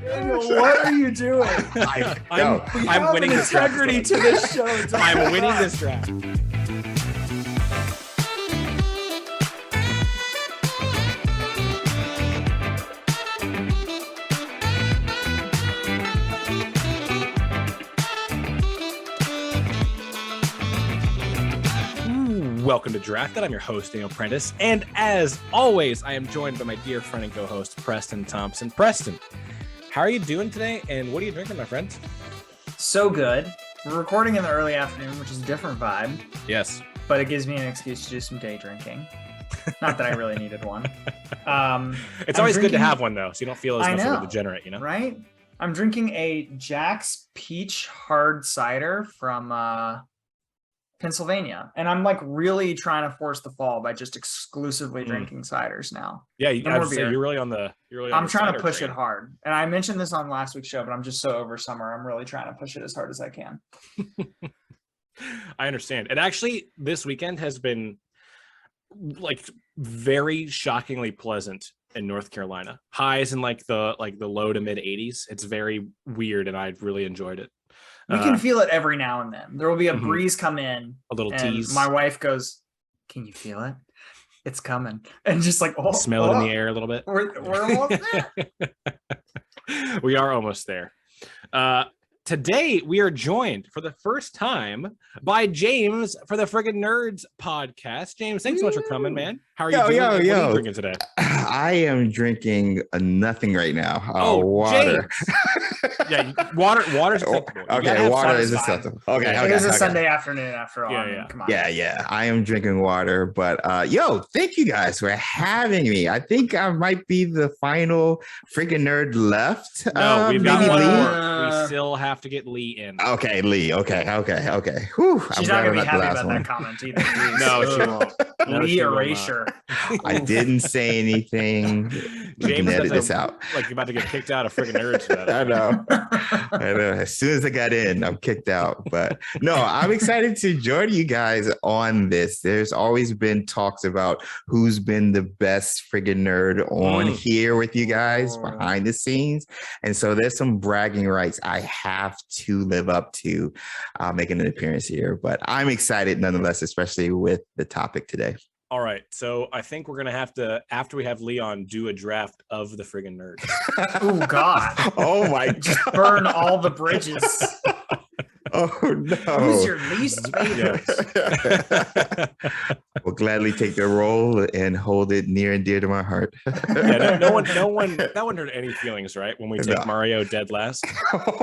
What are you doing? I'm winning this draft. Integrity to this show. I'm winning this draft. Welcome to Draft That. I'm your host, Daniel Prentice. And as always, I am joined by my dear friend and co-host, Preston Thompson. Preston, how are you doing today? And what are you drinking, my friend? So good. We're recording in the early afternoon, which is a different vibe. Yes. But it gives me an excuse to do some day drinking. Not that I really needed one. It's always good to have one, though, so you don't feel as much of a degenerate, you know? Right? I'm drinking a Jack's Peach Hard Cider from Pennsylvania, and I'm like really trying to force the fall by just exclusively drinking ciders now. Yeah, you're really on the. I'm trying to push it hard, and I mentioned this on last week's show, but I'm just so over summer. I'm really trying to push it as hard as I can. I understand. And actually, this weekend has been like very shockingly pleasant in North Carolina. Highs in like the low to mid 80s. It's very weird, and I really enjoyed it. We can feel it every now and then. There will be a breeze come in. A little tease. My wife goes, "Can you feel it? It's coming." And just like, smell it in the air a little bit. We're almost there. We are almost there. Today, we are joined for the first time by James for the Friggin Nerds Podcast. James, thanks so much for coming, man. How are you doing? What are you drinking today? I am drinking nothing right now. Water. Yeah, water's acceptable. Okay, water is acceptable. Okay, it is a Sunday afternoon after all. Yeah. Come on. Yeah. I am drinking water, but thank you guys for having me. I think I might be the final Friggin Nerd left. No, we've got one more. We still have to get Lee in. Okay, Lee. Okay. Whew, She's not gonna be happy about that comment either. No, she won't. Lee erasure. I didn't say anything. James, edit this out. Like you're about to get kicked out of Friggin Nerds. I know. As soon as I got in, I'm kicked out. But no, I'm excited to join you guys on this. There's always been talks about who's been the best friggin' nerd on here with you guys behind the scenes. And so there's some bragging rights I have to live up to making an appearance here. But I'm excited nonetheless, especially with the topic today. All right, so I think we're gonna have to, after we have Leon, do a draft of the Friggin Nerds. Oh God! Oh my God! Just burn all the bridges. Oh no! Who's your least favorite? We'll gladly take the role and hold it near and dear to my heart. Yeah, no one hurt any feelings, right? When we take Mario dead last.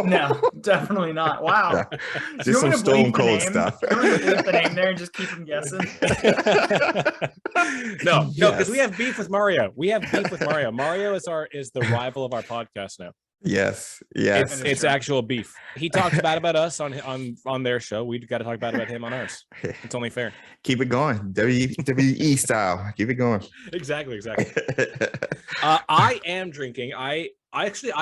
No, definitely not. Wow. Just some Stone Cold stuff. You want to bleep the name there and just keep them guessing? No, because we have beef with Mario. Mario is the rival of our podcast now. Yes. It's actual beef. He talks bad about us on their show. We got to talk bad about him on ours. It's only fair. Keep it going, WWE style. Keep it going. Exactly. I am drinking. I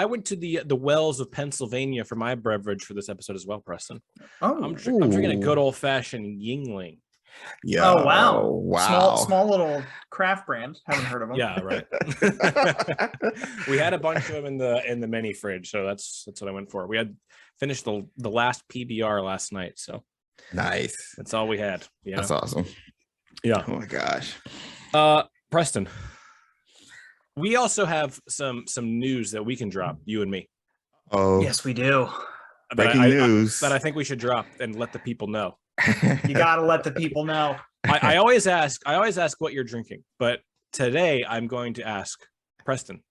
went to the wells of Pennsylvania for my beverage for this episode as well, Preston. I'm drinking a good old fashioned Yingling. Yeah. Oh wow. Small little craft brand. Haven't heard of them. Yeah, right. We had a bunch of them in the mini fridge, so that's what I went for. We had finished the last PBR last night, so nice. That's all we had. Yeah, that's awesome. Yeah. Oh my gosh. Preston, we also have some news that we can drop, you and me. Oh yes, we do. Breaking news that I think we should drop and let the people know. You gotta let the people know. I always ask what you're drinking, but today I'm going to ask Preston,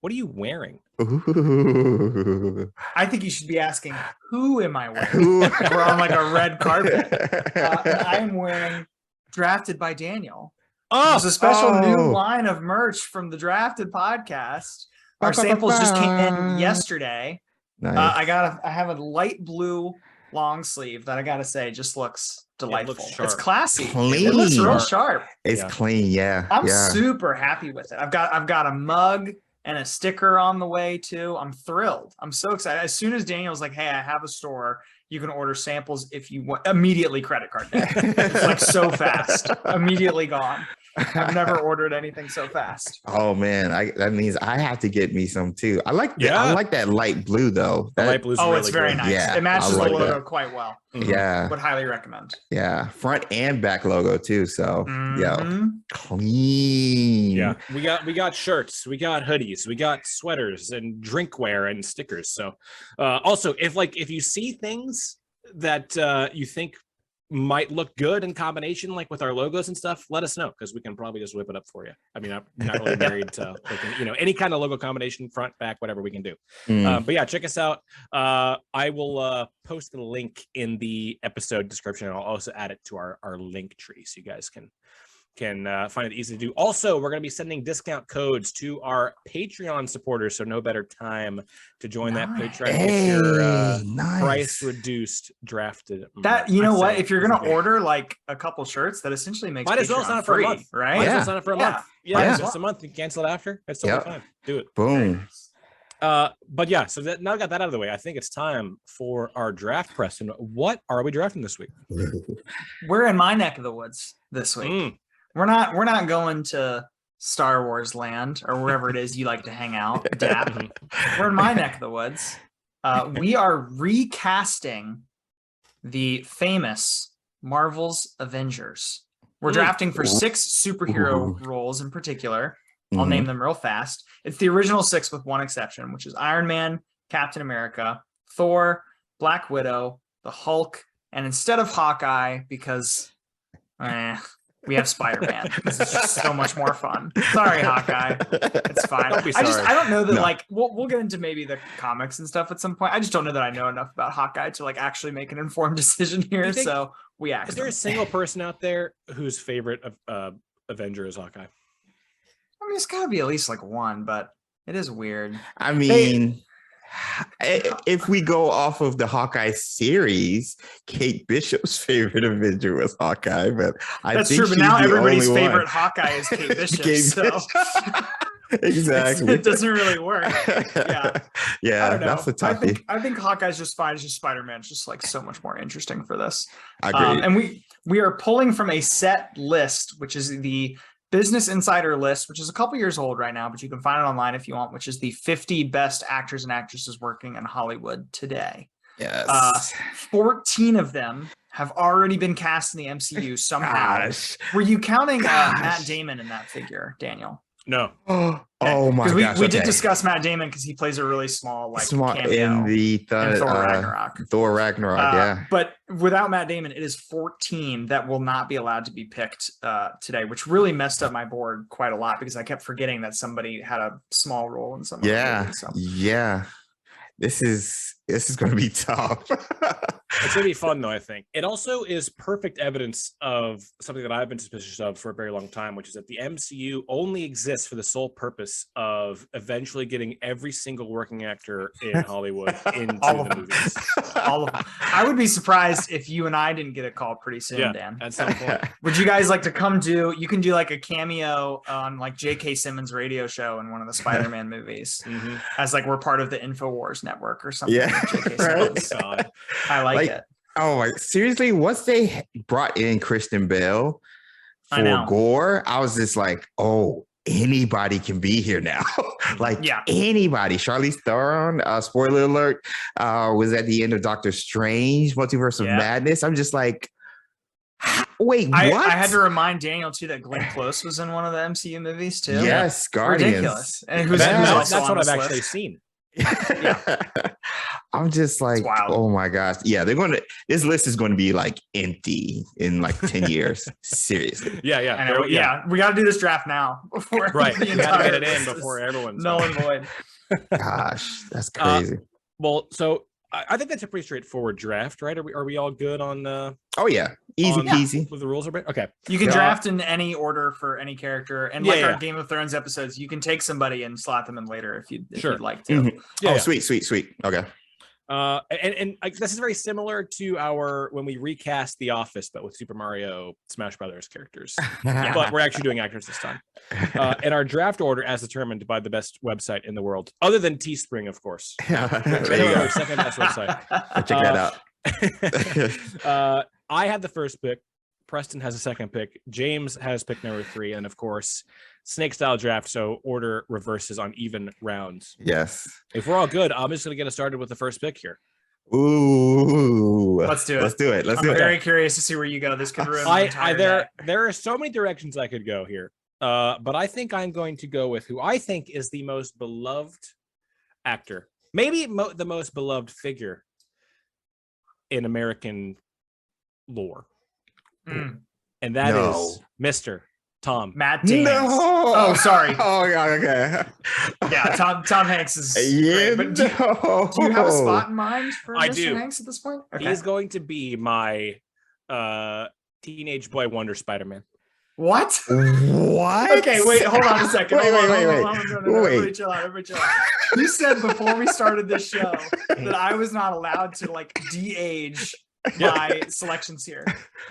what are you wearing? Ooh. I think you should be asking, who am I wearing? We're on like a red carpet. I'm wearing Drafted by Daniel. There's a special new line of merch from the Drafted podcast. Our samples just came in yesterday. Nice. I have a light blue long sleeve that I gotta say just looks delightful. It's classy. Clean. It looks real sharp. It's clean. Yeah. I'm super happy with it. I've got a mug and a sticker on the way too. I'm thrilled. I'm so excited. As soon as Daniel was like, "Hey, I have a store. You can order samples if you want." Immediately credit card day. It's like so fast. Immediately gone. I've never ordered anything so fast. Oh man, that means I have to get me some too. I like that light blue though. The light blue. It's very nice. Yeah, it matches the like logo that. quite well. Yeah, would highly recommend. Yeah, front and back logo too. So yeah, clean. Yeah, we got shirts, we got hoodies, we got sweaters and drinkware and stickers. So also, if you see things that you think might look good in combination, like with our logos and stuff, let us know, because we can probably just whip it up for you. I mean, I'm not really married to any kind of logo combination, front, back, whatever we can do. But yeah, check us out. I will post the link in the episode description, and I'll also add it to our link tree, so you guys can find it easy to do. Also, we're going to be sending discount codes to our Patreon supporters, so no better time to join that Patreon. Get your price reduced drafted. That what? If you're going to order like a couple shirts, that essentially makes might as well sign up for a month, right? Might as well sign up for a month. Yeah, it's a month. You cancel it after. It's totally fine. Do it. Boom. But yeah, so now I got that out of the way. I think it's time for our draft, Preston. What are we drafting this week? We're in my neck of the woods this week. We're not going to Star Wars land or wherever it is you like to hang out. DAP. We're in my neck of the woods. We are recasting the famous Marvel's Avengers. We're drafting for 6 superhero roles in particular. I'll name them real fast. It's the original 6 with one exception, which is Iron Man, Captain America, Thor, Black Widow, the Hulk, and instead of Hawkeye, because we have Spider-Man. This is just so much more fun. Sorry, Hawkeye. It's fine. Don't be sorry. I don't know that we'll get into maybe the comics and stuff at some point. I just don't know that I know enough about Hawkeye to actually make an informed decision here. So we asked. Is there a single person out there whose favorite Avenger is Hawkeye? I mean, it's got to be at least one, but it is weird. I mean, if we go off of the Hawkeye series, Kate Bishop's favorite Avenger was Hawkeye, but that's true. But now everybody's favorite Hawkeye is Kate Bishop. Exactly. It doesn't really work. Yeah, that's a toughie. I think Hawkeye's just fine. It's just Spider-Man. It's just so much more interesting for this. I agree. And we are pulling from a set list, which is the Business Insider list, which is a couple years old right now, but you can find it online if you want, which is the 50 best actors and actresses working in Hollywood today. Yes. 14 of them have already been cast in the MCU somehow. Were you counting Matt Damon in that figure, Daniel? No. Oh my gosh. We did discuss Matt Damon because he plays a really small cameo in the Thor Ragnarok. Thor Ragnarok, yeah. But without Matt Damon, it is 14 that will not be allowed to be picked today, which really messed up my board quite a lot because I kept forgetting that somebody had a small role in some. Yeah. This is going to be tough. It's going to be fun, though, I think. It also is perfect evidence of something that I've been suspicious of for a very long time, which is that the MCU only exists for the sole purpose of eventually getting every single working actor in Hollywood into the movies. All of them. I would be surprised if you and I didn't get a call pretty soon, Dan. At some point. Would you guys like to come you can do a cameo on J.K. Simmons' radio show in one of the Spider-Man movies as we're part of the InfoWars network or something. Yeah, right. I like it. Oh my! Seriously, once they brought in Christian Bale for Gore, I was just anybody can be here now. Anybody. Charlize Theron, spoiler alert, was at the end of Doctor Strange, Multiverse of Madness. I'm just wait, what? I had to remind Daniel too that Glenn Close was in one of the MCU movies too. Yes, Guardians. Ridiculous. And that's what I've actually seen. I'm just oh my gosh. Yeah, this list is going to be empty in 10 years. Seriously. Yeah. We got to do this draft now before we got to get it in before everyone's null and void. Gosh, that's crazy. Well, so I think that's a pretty straightforward draft, right? Are we all good on oh yeah, easy peasy with the rules? Okay, you can draft in any order for any character, and our Game of Thrones episodes, you can take somebody and slot them in later if you'd like to. Sweet. Okay. And this is very similar to our when we recast The Office, but with Super Mario Smash Brothers characters. But we're actually doing actors this time. And our draft order, as determined by the best website in the world, other than Teespring, of course. Second best website. Check that out. I had the first pick. Preston has a second pick. James has pick number 3. And of course, snake style draft. So order reverses on even rounds. Yes. If we're all good, I'm just going to get us started with the first pick here. Ooh. Let's do it. Let's do it. I'm very curious to see where you go. This could ruin my entire day. There are so many directions I could go here. But I think I'm going to go with who I think is the most beloved actor. Maybe the most beloved figure in American lore. And that is Mr. Matt Damon. No. Oh, sorry. Oh, yeah, okay. Yeah, Tom Hanks is yeah, great, do you have a spot in mind for Mr. Hanks at this point? Okay. He's going to be my teenage boy wonder Spider-Man. What? What? Okay, wait, hold on a second. Wait. Everybody chill out. You said before we started this show that I was not allowed to like de-age my selections here.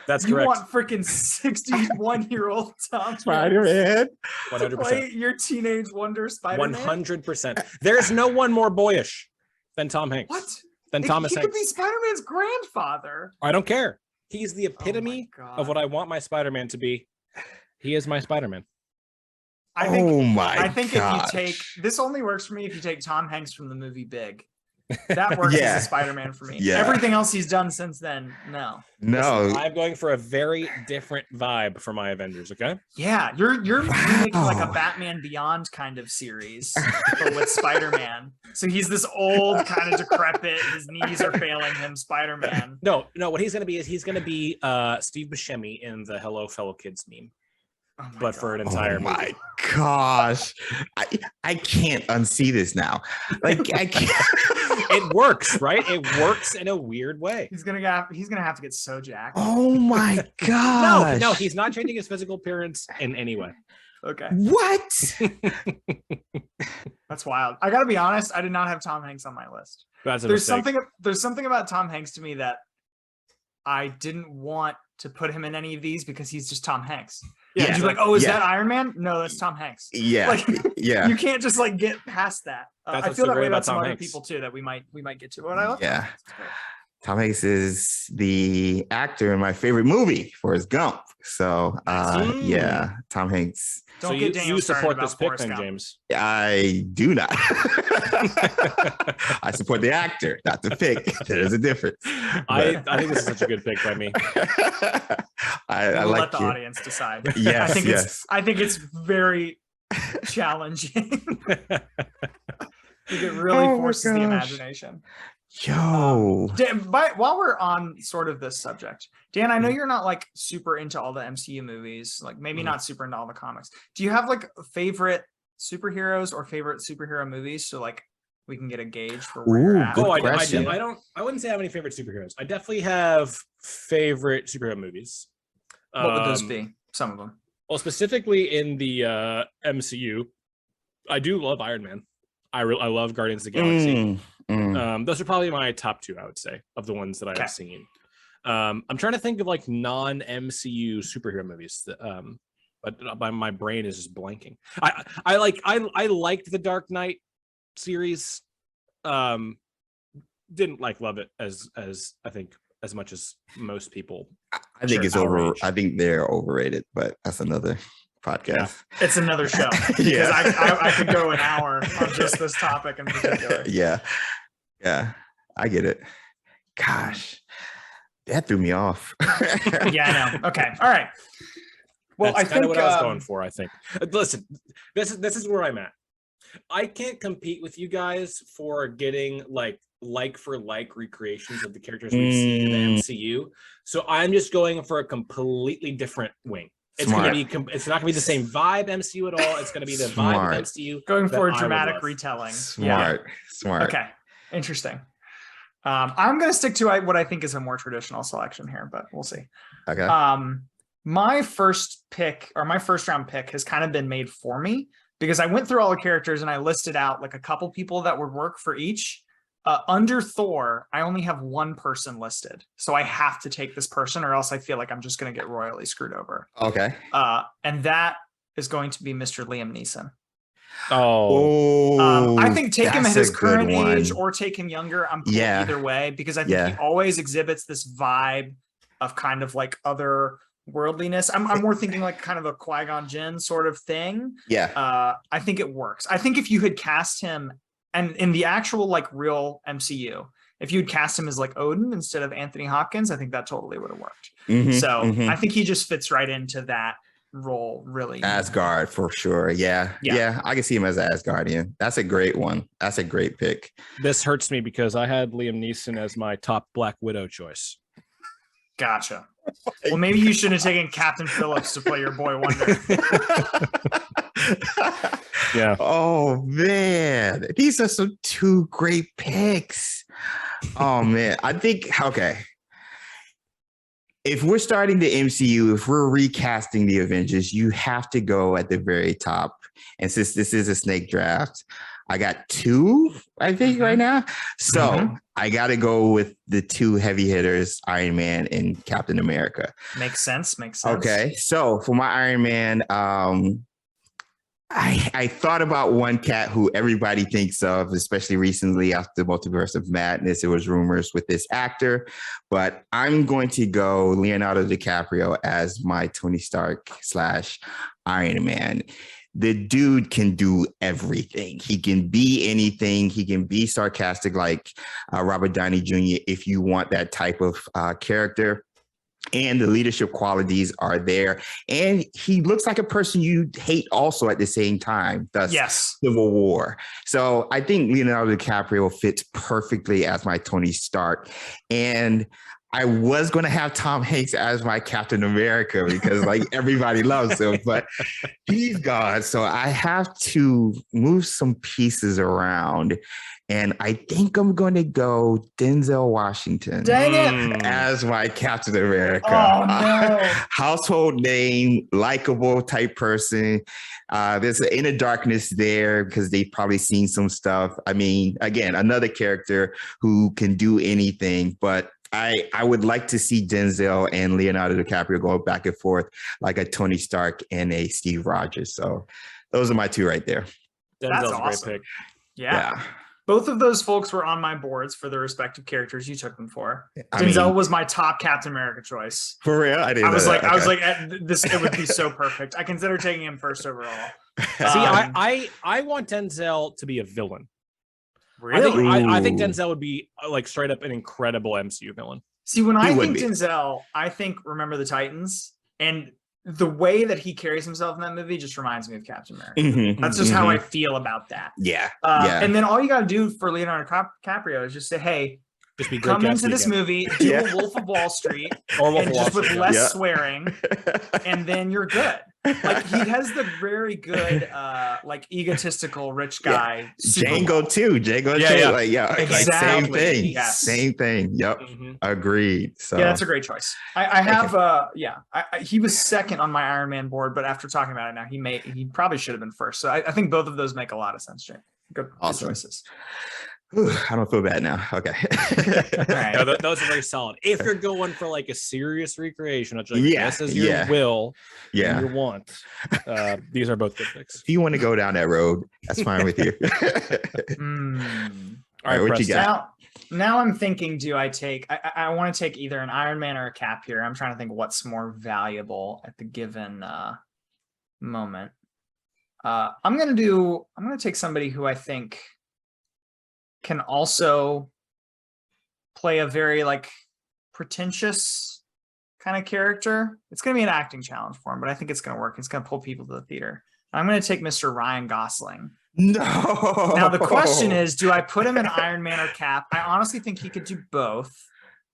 That's you correct. You want freaking 61-year-old Tom Spider-Man 100%. To play your teenage wonder Spider-Man? 100%. There's no one more boyish than Tom Hanks. What? Than Thomas Hanks. He Hanks. could be Spider-Man's grandfather. I don't care. He's the epitome of what I want my Spider-Man to be. He is my Spider-Man. I think if you take this only works for me if you take Tom Hanks from the movie Big. That works as a Spider-Man for me. Yeah. Everything else he's done since then, no. Listen, I'm going for a very different vibe for my Avengers, okay? Yeah, you're making like a Batman Beyond kind of series, but with Spider-Man. So he's this old, kind of decrepit, his knees are failing him, Spider-Man. No, what he's gonna be is he's gonna be Steve Buscemi in the Hello Fellow Kids meme. But for an entire movie. My gosh. I can't unsee this now. Like I can't. It works, right? It works in a weird way. He's gonna have to get so jacked. Oh my gosh. No, he's not changing his physical appearance in any way. Okay. What? That's wild. I gotta be honest, I did not have Tom Hanks on my list. There's something about Tom Hanks to me that I didn't want to put him in any of these because he's just Tom Hanks. Yeah, you're like, oh, is that Iron Man? No, that's Tom Hanks. Yeah, like, you can't just like get past that. I feel that way about some other people too that we might get to. But I love Tom Hanks is the actor in my favorite movie, Forrest Gump. So yeah, Tom Hanks. So you support this pick then, James? I do not. I support the actor, not the pick. There's a difference. I think this is such a good pick by me. I like let the audience decide. Yes, I think it's very challenging. I think it really forces the imagination. Yo, Dan, while we're on sort of this subject, Dan, I know you're not like super into all the MCU movies, like maybe not super into all the comics. Do you have like favorite superheroes or favorite superhero movies so like we can get a gauge for where you're at? I wouldn't say I have any favorite superheroes. I definitely have favorite superhero movies. What would those be? Some of them. Well, specifically in the MCU, I do love Iron Man. I love Guardians of the Galaxy. Those are probably my top 2, I would say, of the ones that I've seen. I'm trying to think of like non-MCU superhero movies, but my brain is just blanking. I liked the Dark Knight series. Didn't love it as I think as much as most people. I think it's I think they're overrated, but that's another podcast. Yeah, it's another show. Because I could go an hour on just this topic in particular. Yeah, I get it. Gosh, that threw me off. Yeah, I know. Okay, all right. Well, that's kind of what I was going for. I think. Listen, this is where I'm at. I can't compete with you guys for getting like for like recreations of the characters we've seen in the MCU. So I'm just going for a completely different wing. It's not gonna be the same vibe MCU at all. It's gonna be the vibe of MCU. Going for a dramatic retelling. Smart. Okay, interesting. I'm gonna stick to what I think is a more traditional selection here, but we'll see. Okay. My first pick or my first round pick has kind of been made for me because I went through all the characters and I listed out like a couple people that would work for each. Under Thor, I only have one person listed. So I have to take this person or else I feel like I'm just going to get royally screwed over. Okay. And that is going to be Mr. Liam Neeson. I think take him at his current age or take him younger. I'm cool either way because I think he always exhibits this vibe of kind of like other worldliness. I'm more thinking like kind of a Qui-Gon Jinn sort of thing. Yeah. I think it works. I think if you had cast him and in the actual like real MCU, if you'd cast him as like Odin instead of Anthony Hopkins, I think that totally would have worked. I think he just fits right into that role really. Asgard for sure. Yeah. I can see him as an Asgardian. That's a great one. That's a great pick. This hurts me because I had Liam Neeson as my top Black Widow choice. Gotcha. Well, maybe you shouldn't have taken Captain Phillips to play your boy Wonder. Yeah. Oh man, these are some two great picks. Oh man, I think okay. If we're starting the MCU, if we're recasting the Avengers, you have to go at the very top. And since this is a snake draft, I got two, I think, right now. So I got to go with the two heavy hitters, Iron Man and Captain America. Makes sense. Okay. So for my Iron Man, I thought about one cat who everybody thinks of, especially recently after Multiverse of Madness. It was rumors with this actor, but I'm going to go Leonardo DiCaprio as my Tony Stark / Iron Man. The dude can do everything. He can be anything. He can be sarcastic like Robert Downey Jr. if you want that type of character. And the leadership qualities are there. And he looks like a person you hate also at the same time. Thus, Civil War. So I think Leonardo DiCaprio fits perfectly as my Tony Stark. And I was going to have Tom Hanks as my Captain America because like everybody loves him, but he's gone. So I have to move some pieces around. And I think I'm going to go Denzel Washington as my Captain America. Oh, no. Household name, likable type person. There's an inner darkness there because they've probably seen some stuff. I mean, again, another character who can do anything, but I would like to see Denzel and Leonardo DiCaprio go back and forth like a Tony Stark and a Steve Rogers. So those are my two right there. Denzel's awesome. a great pick. Yeah. Both of those folks were on my boards for the respective characters you took them for. Denzel was my top Captain America choice. For real? I was like, this it would be so perfect. I consider taking him first overall. See, I want Denzel to be a villain. Really? I think Denzel would be like straight up an incredible MCU villain. See, when I think Denzel, I think Remember the Titans, and the way that he carries himself in that movie just reminds me of Captain America. That's just how I feel about that. Yeah. And then all you got to do for Leonardo DiCaprio is just say, hey, just be come into this movie, do a Wolf of Wall Street, and just with less swearing, and then you're good. Like he has the very good, like egotistical rich guy. Django too. Like, exactly. Same thing. Same thing. Yep. Agreed. So yeah, that's a great choice. I have he was second on my Iron Man board, but after talking about it now, he probably should have been first. So I think both of those make a lot of sense, Jay. Good choices. Whew, I don't feel bad now. Okay. All right. No, those are very solid. If you're going for like a serious recreation, which like this is your will, and your want, these are both good picks. If you want to go down that road, that's fine with you. All right, what you got? Now I'm thinking, do I take? I want to take either an Iron Man or a Cap here. I'm trying to think what's more valuable at the given moment. I'm gonna take somebody who I think can also play a very like pretentious kind of character. It's going to be an acting challenge for him, but I think it's going to work. It's going to pull people to the theater. I'm going to take Mr. Ryan Gosling. No. Now the question is, do I put him in Iron Man or Cap? I honestly think he could do both,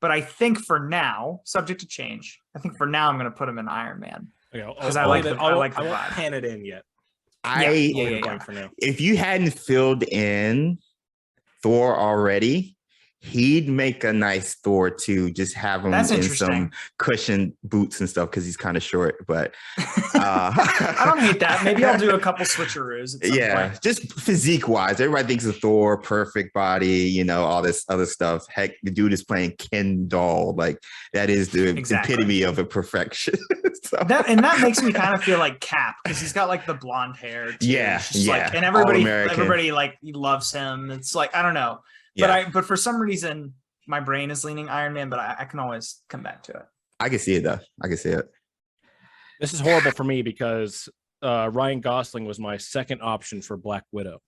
but I think for now, subject to change, I think for now I'm going to put him in Iron Man because I like the vibe. I won't pan it in yet. For now. If you hadn't filled in Thor already, he'd make a nice Thor too. Just have him in some cushion boots and stuff because he's kind of short. But I don't hate that. Maybe I'll do a couple switcheroos. Point. Just physique wise, everybody thinks of Thor, perfect body, all this other stuff. Heck, the dude is playing Ken doll. Like that is the epitome of a perfection. That makes me kind of feel like Cap because he's got like the blonde hair. Too. Like, and everybody like loves him. It's like I don't know. But for some reason, my brain is leaning Iron Man, but I can always come back to it. I can see it though. I can see it. This is horrible for me because Ryan Gosling was my second option for Black Widow.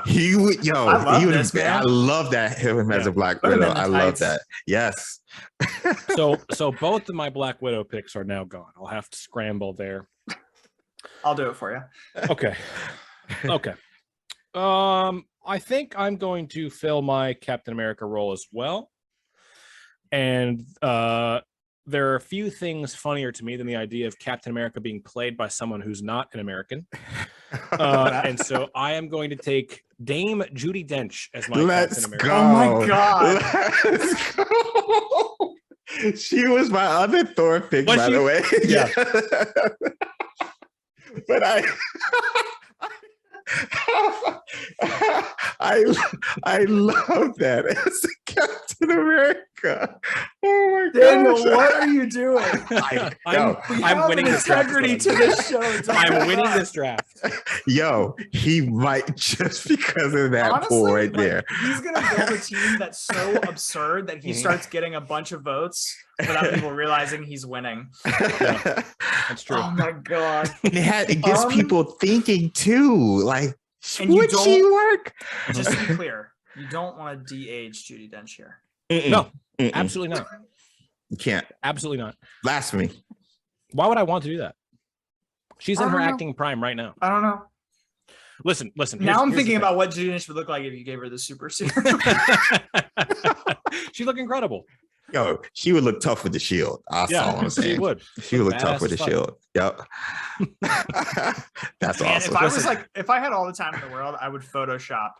He would. I love this, man. I love that him as a Black Widow. I love that. Yes. So both of my Black Widow picks are now gone. I'll have to scramble there. I'll do it for you. Okay. I think I'm going to fill my Captain America role as well. And there are a few things funnier to me than the idea of Captain America being played by someone who's not an American. And so I am going to take Dame Judi Dench as my Captain America. Go. Oh my God. Let's go. She was my other Thor pick, by the way. Yeah. But I love that as a Captain America. Oh my God! Daniel, what are you doing? I'm winning this draft. Integrity to this show. I'm winning this draft. Yo, he might just because of that Honestly, pool right there. He's gonna build a team that's so absurd that he starts getting a bunch of votes without people realizing he's winning. Yeah, that's true. Oh my God! It gets people thinking too. Like, and would she work? Just to be clear, you don't want to de-age Judi Dench here. No, absolutely not. You can't. Absolutely not. Blasphemy. Why would I want to do that? She's in her acting prime right now. I don't know. Listen. Now I'm thinking about what Judi Dench would look like if you gave her the super suit. She looked incredible. Yo, she would look tough with the shield. That's all I'm saying. She would. She would look tough with the shield. Yep. That's Man, awesome. if I had all the time in the world, I would Photoshop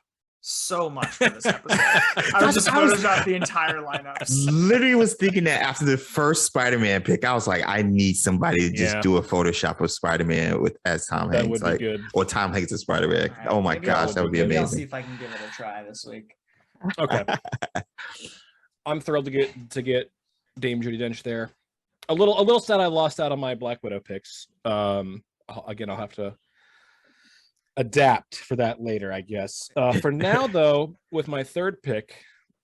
so much for this episode. I would just Photoshop the entire lineup. Literally was thinking that after the first Spider-Man pick, I was like, I need somebody to just do a Photoshop of Spider-Man as Tom Hanks, would be good. or Tom Hanks as Spider-Man. Right, oh my gosh, that would be amazing. I'll see if I can give it a try this week. Okay. I'm thrilled to get Dame Judi Dench there. A little sad I lost out on my Black Widow picks. Again, I'll have to adapt for that later, I guess. For now, though, with my third pick,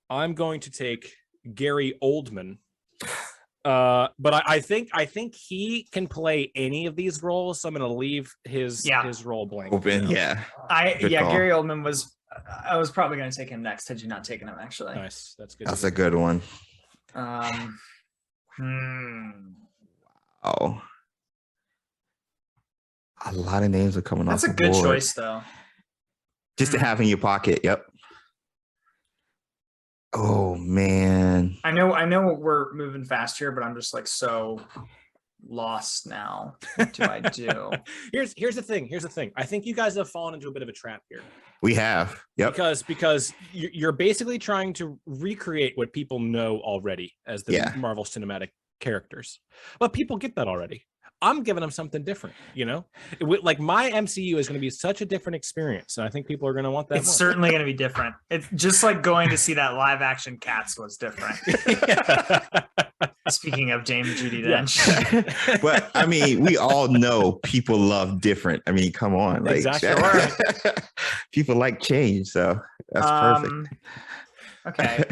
I'm going to take Gary Oldman. But I think he can play any of these roles, so I'm going to leave his role blank. Open, yeah. Gary Oldman was. I was probably going to take him next. Had you not taken him, actually? Nice, that's good. That's a good one. Oh, a lot of names are coming off. That's a good choice, though. Just to have in your pocket. Yep. Oh man. I know we're moving fast here, but I'm just like so lost now. What do I do? Here's the thing. I think you guys have fallen into a bit of a trap here. We have. Yep. Because you're basically trying to recreate what people know already as the Marvel Cinematic characters. But people get that already. I'm giving them something different, like my MCU is going to be such a different experience. And I think people are going to want that. It's certainly going to be different. It's just like going to see that live action Cats was different. Speaking of Dame Judi Dench. But I mean, we all know people love different. I mean, come on. Like, exactly. People like change. So that's perfect. Okay.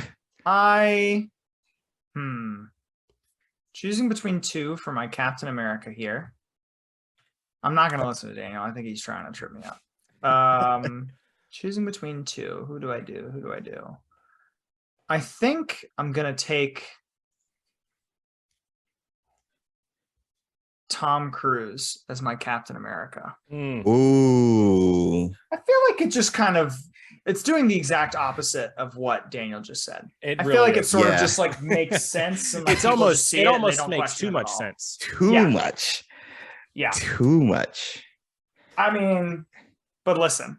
Choosing between two for my Captain America here. I'm not going to listen to Daniel. I think he's trying to trip me up. Choosing between two. Who do I do? I think I'm going to take Tom Cruise as my Captain America. Ooh. I feel like it just kind of, it's doing the exact opposite of what Daniel just said. I feel like it sort of just like makes sense. And like it almost makes too much sense. Too much. Yeah. Too much. I mean, but listen,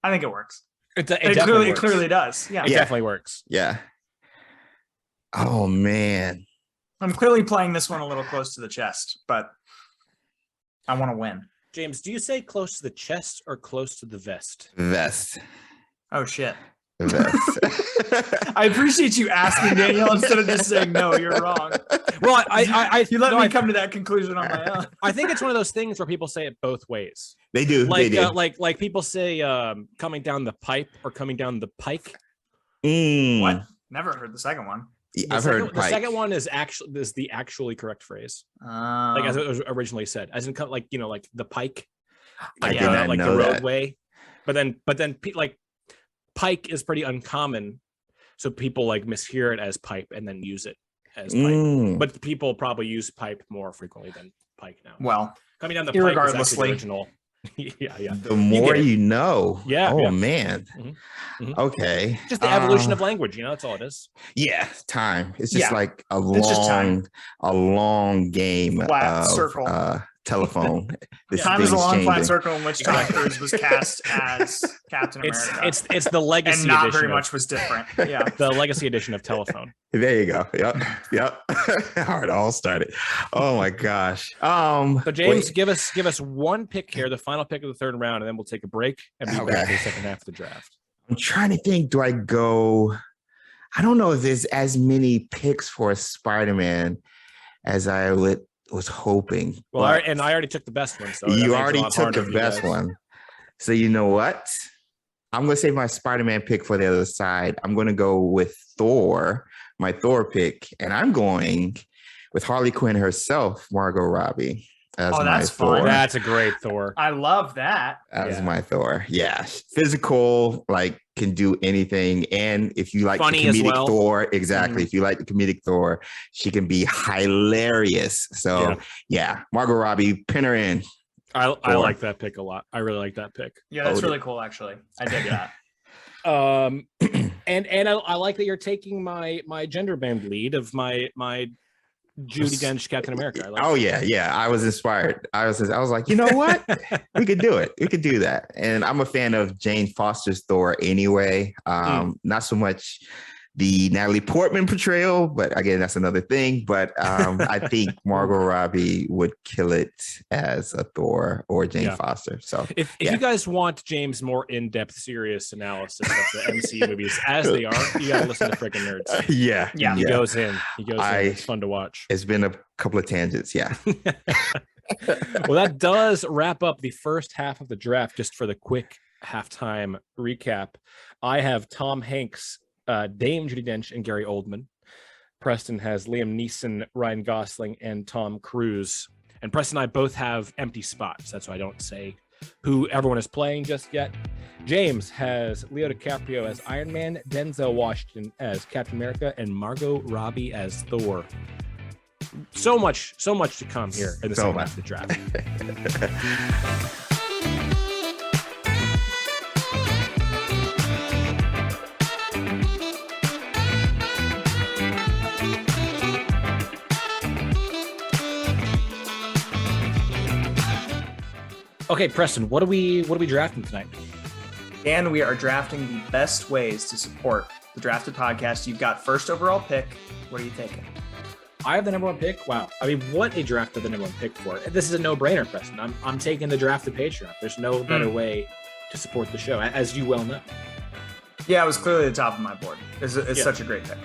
I think it works. It clearly does. Yeah. It definitely works. Yeah. Oh man. I'm clearly playing this one a little close to the chest, but I want to win. James, do you say close to the chest or close to the vest? Vest. Oh, shit. Vest. I appreciate you asking, Daniel, instead of just saying, no, you're wrong. Well, you let me come to that conclusion on my own. I think it's one of those things where people say it both ways. They do. Like, they do. Like people say coming down the pipe or coming down the pike. What? Never heard the second one. I've heard the second one is the actually correct phrase, like as it was originally said, as in like like the pike, I did not like know the that. roadway. But then like pike is pretty uncommon, so people like mishear it as pipe and then use it as pipe. But people probably use pipe more frequently than pike now. Well, coming down the pike is actually the irregardlessly. original. Yeah. The more you know. Yeah. Oh yeah. man. Mm-hmm. Okay. Just the evolution of language. That's all it is. Yeah. Time. It's just like a a long game flat of circle. Telephone. Time is a long flat circle in which Tom Cruise was cast as Captain America. It's the legacy and not edition very much was different. Yeah. The legacy edition of Telephone. There you go. Yep. How it all started. Oh my gosh. So James, give us one pick here, the final pick of the third round, and then we'll take a break and be back for the second half of the draft. I'm trying to think. Do I go? I don't know if there's as many picks for Spider-Man as I was hoping. Well, I already took the best one. So you already took the best one. So you know what? I'm going to save my Spider-Man pick for the other side. I'm going to go with Thor, my Thor pick, and I'm going with Harley Quinn herself, Margot Robbie. That's fun. That's a great Thor. I love that. That's my Thor. Yeah. Physical, like can do anything. And if you like funny the comedic Thor, exactly. If you like the comedic Thor, she can be hilarious. So yeah, Margot Robbie, pin her in. I like that pick a lot. I really like that pick. Yeah, that's really cool, actually. I dig that. And I like that you're taking my gender band lead of my Judi Dench Captain America. I was inspired. I was like, you know what? We could do it. We could do that. And I'm a fan of Jane Foster's Thor anyway. Not so much the Natalie Portman portrayal, but again, that's another thing. But I think Margot Robbie would kill it as a Thor or Jane Foster. So if you guys want James' more in-depth, serious analysis of the MCU movies as they are, you gotta listen to Friggin Nerds. He goes in. It's fun to watch. It's been a couple of tangents. Yeah. Well, that does wrap up the first half of the draft. Just for the quick halftime recap, I have Tom Hanks, Dame Judi Dench, and Gary Oldman. Preston has Liam Neeson, Ryan Gosling, and Tom Cruise. And Preston and I both have empty spots. That's why I don't say who everyone is playing just yet. James has Leo DiCaprio as Iron Man, Denzel Washington as Captain America, and Margot Robbie as Thor. So much to come here in the second half of the draft. Okay, Preston, what are we drafting tonight? And we are drafting the best ways to support the Drafted Podcast. You've got first overall pick. What are you taking? I have the number one pick. Wow. I mean, what a draft of the number one pick for. This is a no-brainer, Preston. I'm taking the Drafted Patreon. There's no better way to support the show, as you well know. Yeah, it was clearly the top of my board. It's such a great pick.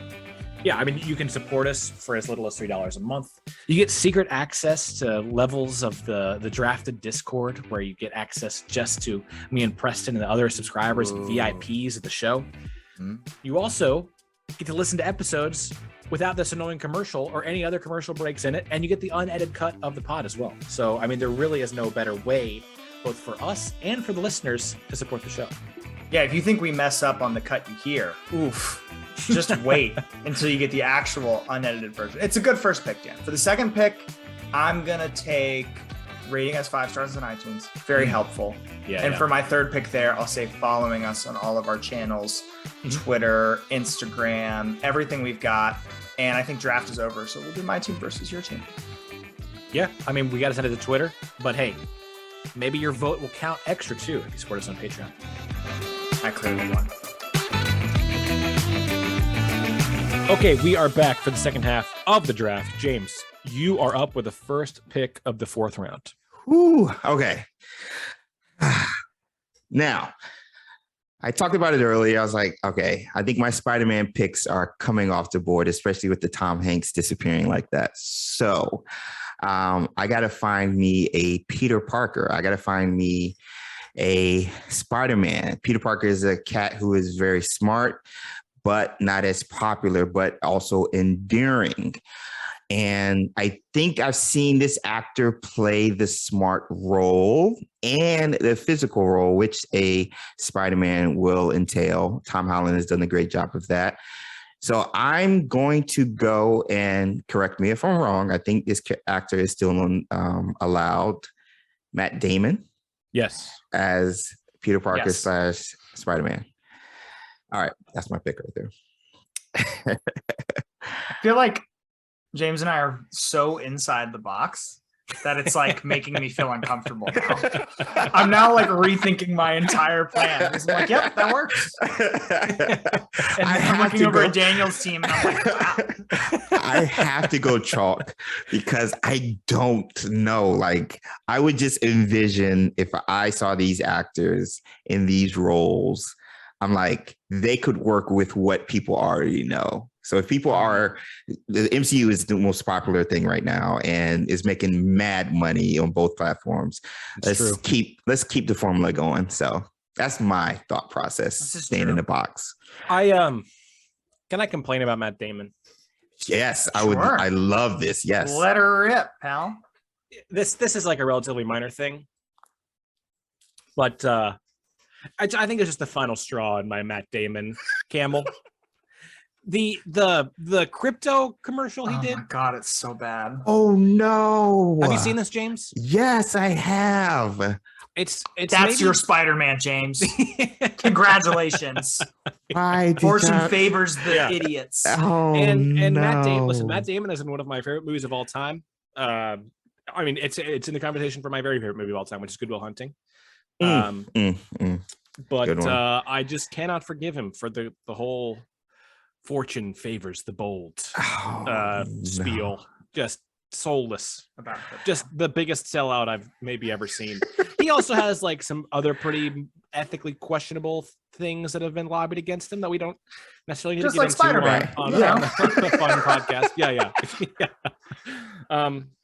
Yeah, I mean, you can support us for as little as $3 a month. You get secret access to levels of the Drafted Discord, where you get access just to me and Preston and the other subscribers and VIPs of the show. You also get to listen to episodes without this annoying commercial or any other commercial breaks in it, and you get the unedited cut of the pod as well. So, I mean, there really is no better way, both for us and for the listeners, to support the show. Yeah, if you think we mess up on the cut you hear, just wait until you get the actual unedited version. It's a good first pick, Dan. For the second pick, I'm going to take rating us 5 stars on iTunes. Very helpful. And for my third pick there, I'll say following us on all of our channels, Twitter, Instagram, everything we've got. And I think draft is over, so we'll do my team versus your team. Yeah, I mean, we got to send it to Twitter, but hey, maybe your vote will count extra too if you support us on Patreon. I clearly won. Okay, we are back for the second half of the draft. James, you are up with the first pick of the fourth round. Okay. Now, I talked about it earlier. I was like, okay, I think my Spider-Man picks are coming off the board, especially with the Tom Hanks disappearing like that. So I got to find me a Peter Parker. I got to find me a Spider-Man. Peter Parker is a cat who is very smart, but not as popular, but also endearing. And I think I've seen this actor play the smart role and the physical role, which a Spider-Man will entail. Tom Holland has done a great job of that. So I'm going to go, and correct me if I'm wrong, I think this actor is still allowed, Matt Damon. Yes. As Peter Parker Yes. / Spider-Man. All right, that's my pick right there. I feel like James and I are so inside the box that it's like making me feel uncomfortable now. I'm now like rethinking my entire plan. I'm like, yep, that works. And I'm looking over at Daniel's team and I'm like, wow. I have to go chalk because I don't know. Like, I would just envision if I saw these actors in these roles, I'm like, they could work with what people already know. So if people are, the MCU is the most popular thing right now and is making mad money on both platforms. Let's keep the formula going. So that's my thought process. Staying in the box. Can I complain about Matt Damon? Yes, I would. I love this. Yes. Let her rip, pal. This is like a relatively minor thing, but I think it's just the final straw in my Matt Damon camel. The crypto commercial he did. Oh my god, it's so bad. Oh no! Have you seen this, James? Yes, I have. It's That's your Spider-Man, James. Congratulations. Fortune favors the idiots. Oh, and no. Matt Damon. Listen, Matt Damon is in one of my favorite movies of all time. I mean, it's in the conversation for my very favorite movie of all time, which is Good Will Hunting. But I just cannot forgive him for the whole fortune favors the bold spiel. No. Just soulless. Just the biggest sellout I've maybe ever seen. He also has like some other pretty ethically questionable things that have been lobbied against him that we don't necessarily need just to get like into on the fun podcast. Yeah.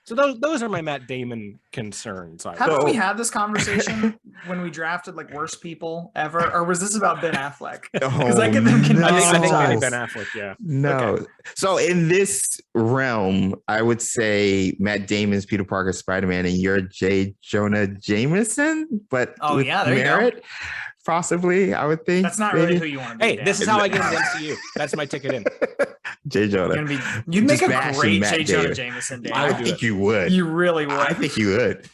So those are my Matt Damon concerns. Haven't we had this conversation when we drafted like worst people ever, or was this about Ben Affleck? Because I get them confused. I think Ben Affleck. Yeah. No. Okay. So in this realm, I would say Matt Damon's Peter Parker Spider-Man, and you're J. Jonah Jameson, but there you go. Possibly, I would think. That's not really who you want to be. Hey, this is how I get into MCU. That's my ticket in. J. Jonah. You'd make a great J. Jonah Jameson. I think you would. You really would. I think you would.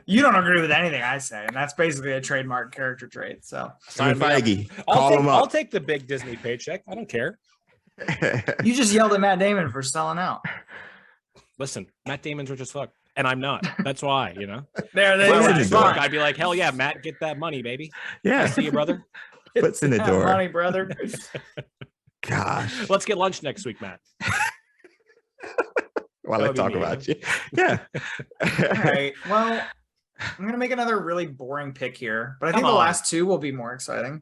You don't agree with anything I say, and that's basically a trademark character trait. So, Feige, call him up. I'll take the big Disney paycheck. I don't care. You just yelled at Matt Damon for selling out. Listen, Matt Damon's rich as fuck. And I'm not. That's why, you know. I'd be like, hell yeah, Matt, get that money, baby. Yeah. I see you, brother. What's in the door? Money, brother. Gosh. Let's get lunch next week, Matt. While I talk about you. Yeah. All right. Well, I'm gonna make another really boring pick here, but I think the last two will be more exciting.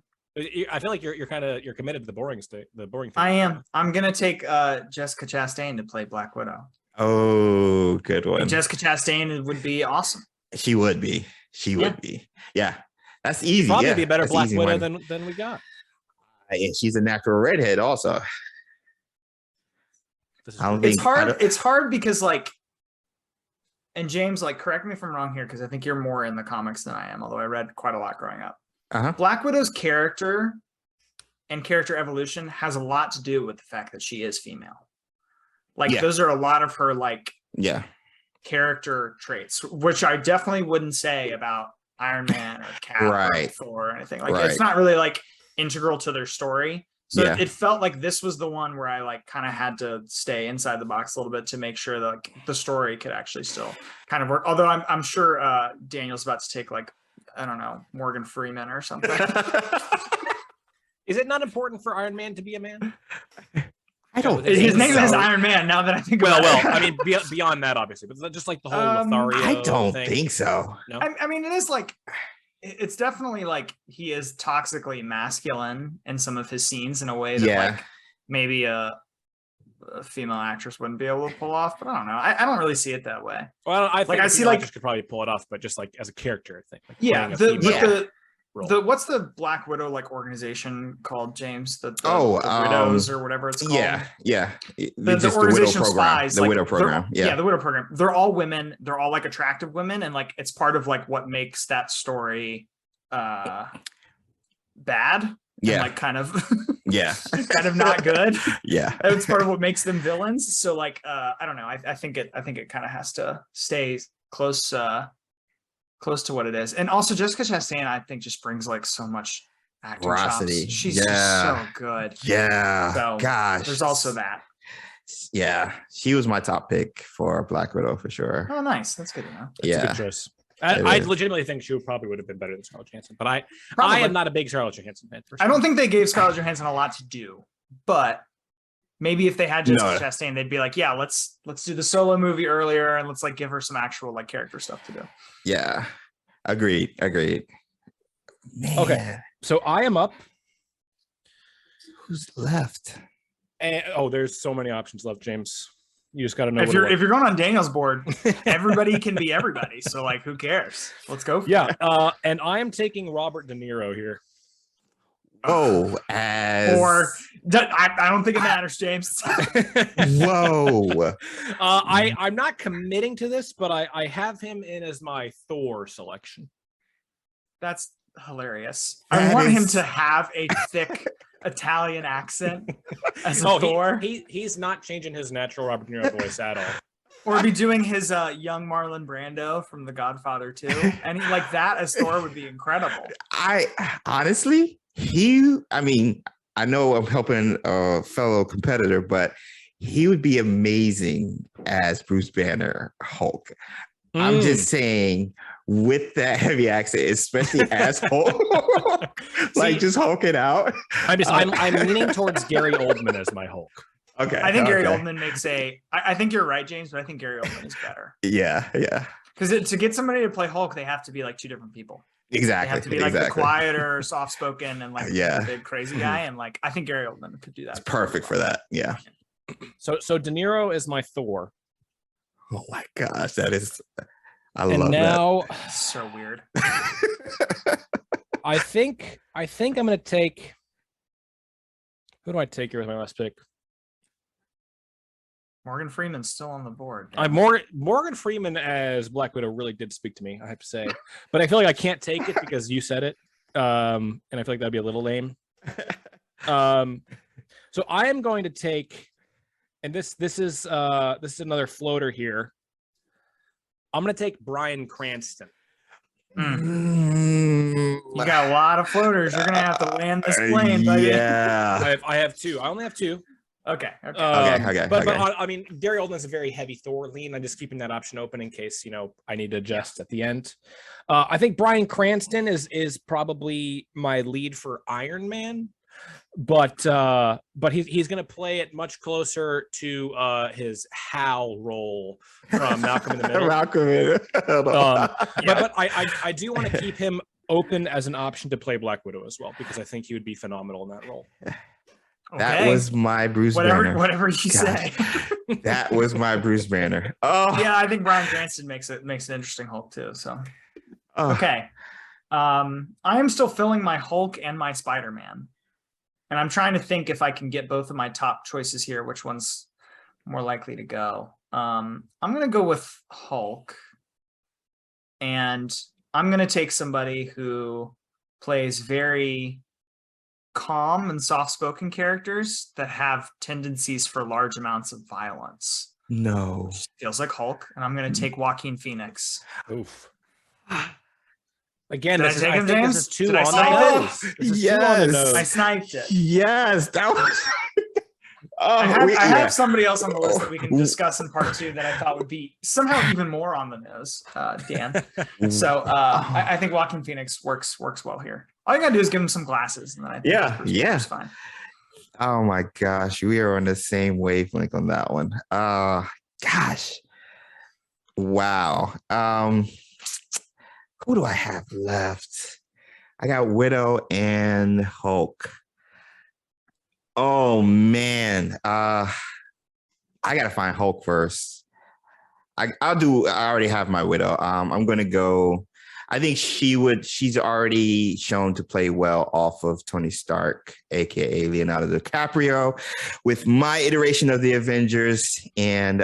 I feel like you're committed to the boring thing. I am. I'm gonna take Jessica Chastain to play Black Widow. Oh, good one. And Jessica Chastain would be awesome. She would be. Yeah. That's easy. Probably be a better Black Widow than we got. She's a natural redhead also. It's hard because like, and James, like, correct me if I'm wrong here, because I think you're more in the comics than I am, although I read quite a lot growing up. Black Widow's character and character evolution has a lot to do with the fact that she is female. Like, those are a lot of her, like, character traits, which I definitely wouldn't say about Iron Man or Cap or Thor or anything. Like, it's not really, like, integral to their story. So it felt like this was the one where I, like, kind of had to stay inside the box a little bit to make sure that, like, the story could actually still kind of work. Although I'm sure Daniel's about to take, like, I don't know, Morgan Freeman or something. Is it not important for Iron Man to be a man? I don't. His name is Iron Man. Now that I think about it. Well, I mean, beyond that, obviously, but just like the whole Lothario I don't thing. think so. No? I mean, it is like, it's definitely like he is toxically masculine in some of his scenes in a way that like maybe a female actress wouldn't be able to pull off. But I don't know. I don't really see it that way. Well, I think I see like could probably pull it off, but just like as a character thing. Like role. What's the Black Widow like organization called, James? The Widows or whatever it's called. Yeah. The organization Spies, the like, Widow program. Yeah, the Widow program. They're all women. They're all like attractive women, and like it's part of like what makes that story bad. Yeah, and, like kind of kind of not good. Yeah, it's part of what makes them villains. So like I don't know. I think it kind of has to stay close to what it is. And also Jessica Chastain, I think, just brings like so much acting veracity. chops. She's just so good. Yeah. So gosh, there's also that. Yeah, she was my top pick for Black Widow for sure. Oh, nice. That's good to know. That's a good choice. I legitimately think she probably would have been better than Scarlett Johansson, but I am not a big Scarlett Johansson fan. For sure. I don't think they gave Scarlett Johansson a lot to do, but maybe if they had Jessica Chastain, they'd be like, yeah, let's do the solo movie earlier and let's like give her some actual like character stuff to do. Yeah, agreed. Man. Okay, so I am up. Who's left? And, there's so many options left, James. You just got to know. If you're going on Daniel's board, everybody can be everybody. So like, who cares? Let's go. And I am taking Robert De Niro here. Oh, I don't think it matters, James. Whoa. I'm not committing to this, but I have him in as my Thor selection. That's hilarious. I want him to have a thick Italian accent as a Thor. He's not changing his natural Robert De Niro voice at all. Or be doing his young Marlon Brando from The Godfather 2. And like that as Thor would be incredible. I honestly, I know I'm helping a fellow competitor, but he would be amazing as Bruce Banner Hulk. I'm just saying, with that heavy accent, especially as Hulk, like just hulking out. I'm leaning towards Gary Oldman as my Hulk. Okay, I think Gary Oldman makes I think you're right, James, but I think Gary Oldman is better. Yeah. Because to get somebody to play Hulk, they have to be like two different people. Exactly. They have to be like the quieter, soft-spoken, and like the big crazy guy. And like I think Gary Oldman could do that. It's perfect for that. Yeah. So De Niro is my Thor. Oh my gosh, that is. I and love now, that. So weird. I think I'm gonna take. Who do I take here with my last pick? Morgan Freeman's still on the board. Morgan Freeman as Black Widow really did speak to me, I have to say, but I feel like I can't take it because you said it, and I feel like that'd be a little lame. So I am going to take, and this is another floater here. I'm going to take Bryan Cranston. You got a lot of floaters. You're going to have to land this plane, buddy. Yeah. I have two. I only have two. Okay. But I mean, Gary Oldman's a very heavy Thor lean. I'm just keeping that option open in case, I need to adjust at the end. I think Bryan Cranston is probably my lead for Iron Man. But he's going to play it much closer to his Hal role from Malcolm in the Middle. But I do want to keep him open as an option to play Black Widow as well, because I think he would be phenomenal in that role. That was my Bruce Banner. Whatever you say. That was my Bruce Banner. Oh yeah, I think Bryan Cranston makes an interesting Hulk too. So okay, I am still filling my Hulk and my Spider-Man. And I'm trying to think if I can get both of my top choices here, which one's more likely to go. I'm going to go with Hulk. And I'm going to take somebody who plays very calm and soft-spoken characters that have tendencies for large amounts of violence. No. Which feels like Hulk. And I'm going to take Joaquin Phoenix. Oof. Again, I think this is two on the nose. Yes. I sniped it. Yes. That was. I have somebody else on the list that we can discuss in part 2 that I thought would be somehow even more on the nose, Dan. So I think Joaquin Phoenix works well here. All you gotta do is give him some glasses, and then I think it's fine. Oh my gosh, we are on the same wavelength on that one. Gosh, wow. Who do I have left? I got Widow and Hulk. Oh man, I gotta find Hulk first. I already have my Widow. I'm gonna go. I think she's already shown to play well off of Tony Stark, aka Leonardo DiCaprio, with my iteration of the Avengers, and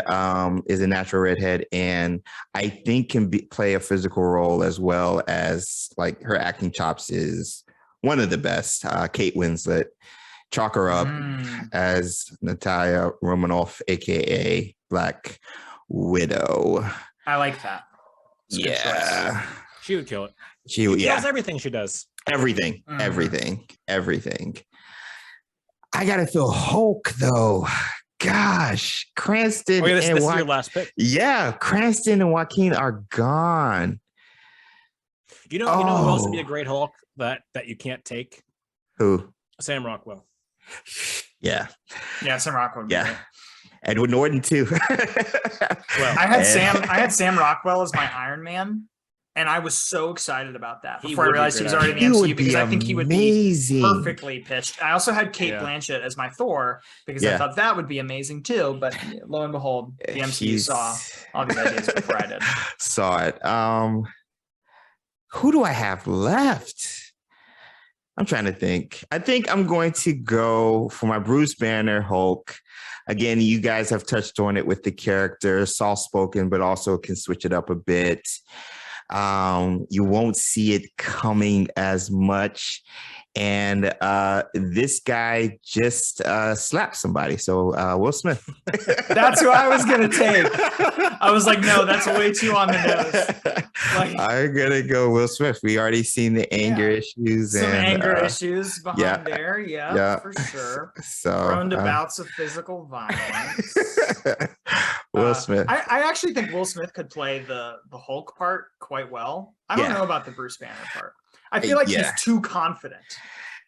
is a natural redhead, and I think can play a physical role as well as like her acting chops is one of the best. Kate Winslet, chalk her up as Natalia Romanoff, aka Black Widow. I like that. Yeah. She would kill it. She kills everything she does. Everything. I gotta feel Hulk though. Gosh, Cranston. This is your last pick. Yeah, Cranston and Joaquin are gone. You know who else would be a great Hulk that you can't take? Who? Sam Rockwell. Yeah, Sam Rockwell. Yeah. Edward Norton too. Well, I had Sam Rockwell as my Iron Man, and I was so excited about that before I realized he was already in the MCU because I think he would be perfectly pitched. I also had Kate Blanchett as my Thor because I thought that would be amazing too. But lo and behold, the MCU saw all these ideas before I did. Saw it. Who do I have left? I'm trying to think. I think I'm going to go for my Bruce Banner Hulk. Again, you guys have touched on it with the character, soft-spoken, but also can switch it up a bit. You won't see it coming as much. And this guy just slapped somebody. So Will Smith. That's who I was going to take. I was like, no, that's way too on the nose. Like, I'm going to go Will Smith. We already seen the anger issues. Some anger issues behind there. Yeah, for sure. So prone to bouts of physical violence. Will Smith. I actually think Will Smith could play the Hulk part quite well. I don't know about the Bruce Banner part. I feel like he's too confident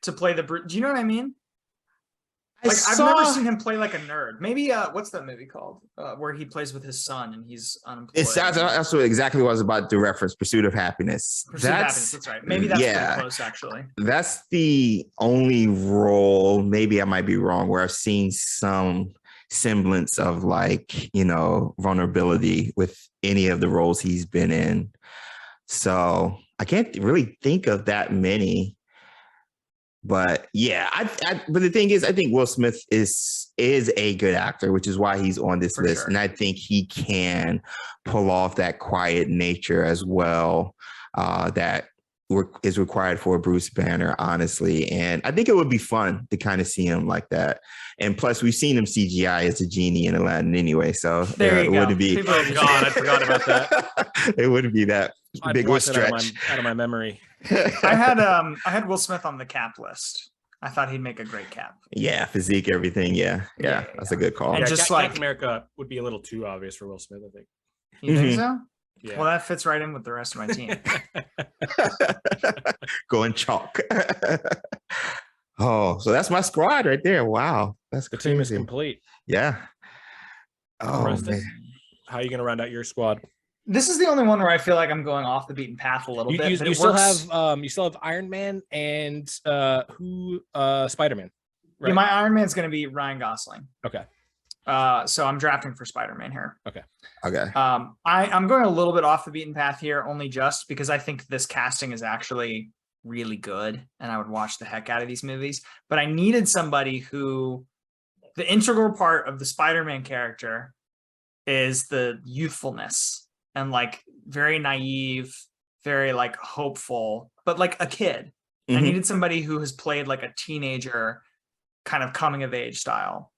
to play the Bruce. Do you know what I mean? Like I've never seen him play like a nerd. Maybe what's that movie called? Where he plays with his son and he's unemployed. That's exactly what I was about to reference. Pursuit of Happiness. That's right. Maybe that's pretty close actually. That's the only role. Maybe I might be wrong. Where I've seen some semblance of vulnerability with any of the roles he's been in. So I can't really think of that many, but but the thing is, I think Will Smith is a good actor, which is why he's on this list. Sure. And I think he can pull off that quiet nature as well that is required for Bruce Banner, honestly. And I think it would be fun to kind of see him like that. And plus, we've seen him CGI as a genie in Aladdin anyway. So there you go. Wouldn't be. Oh God, I forgot about that. It wouldn't be that big of a stretch. Out of my memory. I had Will Smith on the Cap list. I thought he'd make a great Cap. Yeah, physique, everything. Yeah. That's a good call. And just like Captain America would be a little too obvious for Will Smith, I think. You think so? Yeah. Well, that fits right in with the rest of my team. Going chalk. Oh, so that's my squad right there. Wow, that's the team is complete. Yeah. Oh, Preston, man. how are you going to round out your squad? This is the only one where I feel like I'm going off the beaten path a little bit. You still have Iron Man and Spider-Man. Right? Yeah, my Iron Man's going to be Ryan Gosling. Okay. So I'm drafting for Spider-Man here. Okay. I'm going a little bit off the beaten path here, only just because I think this casting is actually really good, and I would watch the heck out of these movies. But I needed somebody who, the integral part of the Spider-Man character is the youthfulness and like very naive, very like hopeful, but like a kid. Mm-hmm. I needed somebody who has played like a teenager kind of coming of age style.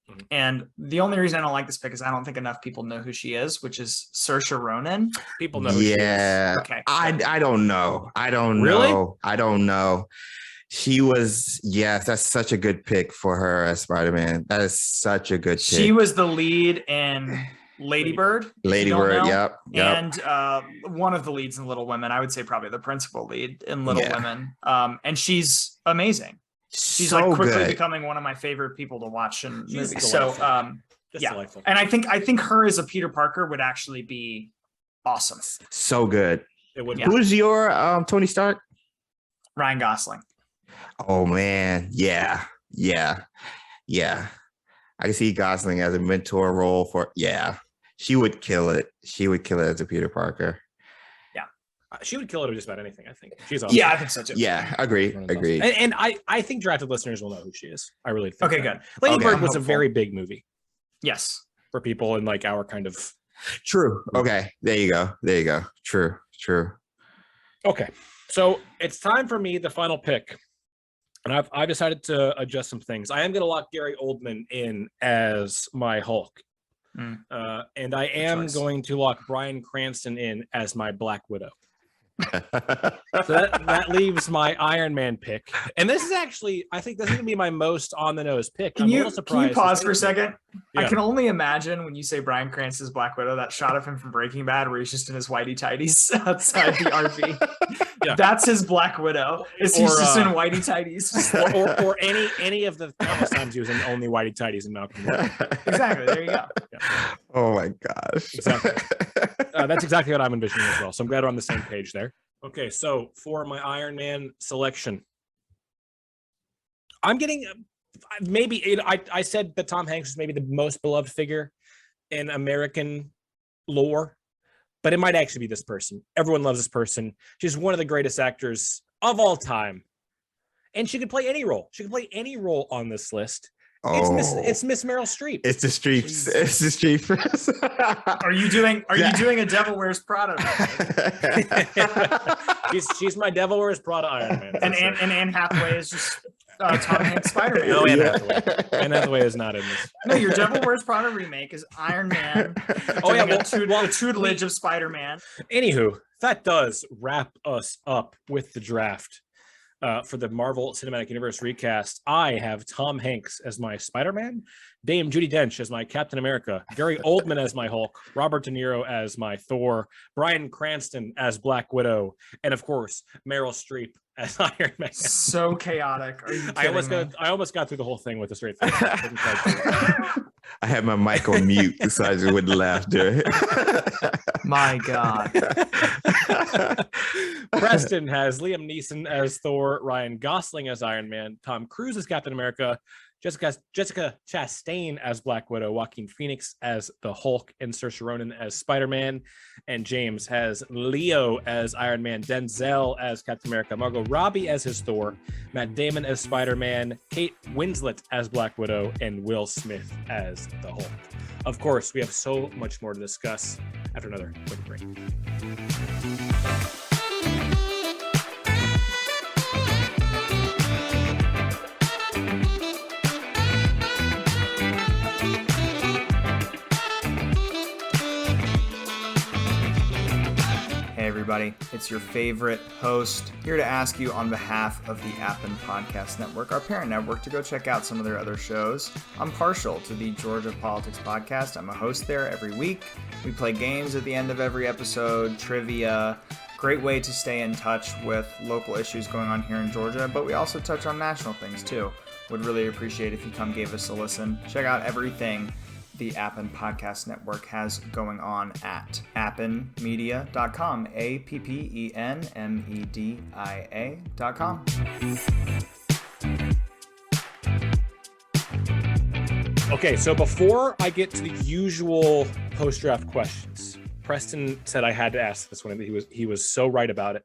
Mm-hmm. And the only reason I don't like this pick is I don't think enough people know who she is, which is Saoirse Ronan. People know who she is. Okay. I don't know. Really? I don't know. She was, that's such a good pick for her as Spider-Man. That is such a good pick. She was the lead in Lady Bird. Yep. And one of the leads in Little Women. I would say probably the principal lead in Little Women. And she's amazing. She's so like quickly becoming one of my favorite people to watch in movies. So delightful. And I think her as a Peter Parker would actually be awesome. So good. It would. Who's your Tony Stark? Ryan Gosling. Oh man, yeah. I can see Gosling as a mentor role for she would kill it. She would kill it as a Peter Parker. Yeah. She would kill it with just about anything, I think. She's awesome. Yeah, I think so too. Yeah, agree. And I think drafted listeners will know who she is. I really think. Okay, that. good. Lady Okay, Bird I'm was a hopeful. very big movie Yes. for people in like our kind of. True. Okay, there you go. True. Okay, so it's time for me, the final pick. And I've decided to adjust some things. I am going to lock Gary Oldman in as my Hulk. And I am going to lock Bryan Cranston in as my Black Widow. So that leaves my Iron Man pick. And this is actually, I think this is going to be my most on the nose pick. Can you pause for a second? Yeah. I can only imagine when you say Bryan Cranston's Black Widow, that shot of him from Breaking Bad where he's just in his whitey tighties outside the RV. Yeah. That's his Black Widow. He's just in whitey tighties. or any of the countless times he was in only whitey tighties in Malcolm. Exactly. There you go. Yeah. Oh my gosh. Exactly. That's exactly what I'm envisioning as well. So I'm glad we're on the same page there. Okay, so for my Iron Man selection, I'm getting I said that Tom Hanks is maybe the most beloved figure in American lore, but it might actually be this person. Everyone loves this person. She's one of the greatest actors of all time, and she could play any role. She could play any role on this list. It's Miss Meryl Streep. It's the Streeps. It's the Streeps. Are you doing a Devil Wears Prada? she's my Devil Wears Prada Iron Man. And Anne Hathaway is just Tom Hanks Spider-Man. No, Anne Hathaway. Anne Hathaway is not in this. No, your Devil Wears Prada remake is Iron Man. The tutelage of Spider-Man. Anywho, that does wrap us up with the draft. For the Marvel Cinematic Universe recast, I have Tom Hanks as my Spider-Man, Dame Judi Dench as my Captain America, Gary Oldman as my Hulk, Robert De Niro as my Thor, Bryan Cranston as Black Widow, and of course, Meryl Streep as Iron Man. So chaotic. Are you kidding me? I almost got through the whole thing with a straight face. I had my mic on mute so I just wouldn't laugh during it. My God. Preston has Liam Neeson as Thor, Ryan Gosling as Iron Man, Tom Cruise as Captain America, Jessica Chastain as Black Widow, Joaquin Phoenix as the Hulk, and Saoirse Ronan as Spider-Man, and James has Leo as Iron Man, Denzel as Captain America, Margot Robbie as his Thor, Matt Damon as Spider-Man, Kate Winslet as Black Widow, and Will Smith as the Hulk. Of course, we have so much more to discuss after another quick break. Hey everybody, it's your favorite host here to ask you on behalf of the Appin Podcast Network, our parent network, to go check out some of their other shows. I'm partial to the Georgia Politics Podcast. I'm a host there every week. We play games at the end of every episode, trivia. Great way to stay in touch with local issues going on here in Georgia, but we also touch on national things too. Would really appreciate if you come give us a listen. Check out everything the Appin Podcast Network has going on at appinmedia.com, APPENMEDIA.com. Okay, so before I get to the usual post-draft questions, Preston said I had to ask this one. He was so right about it.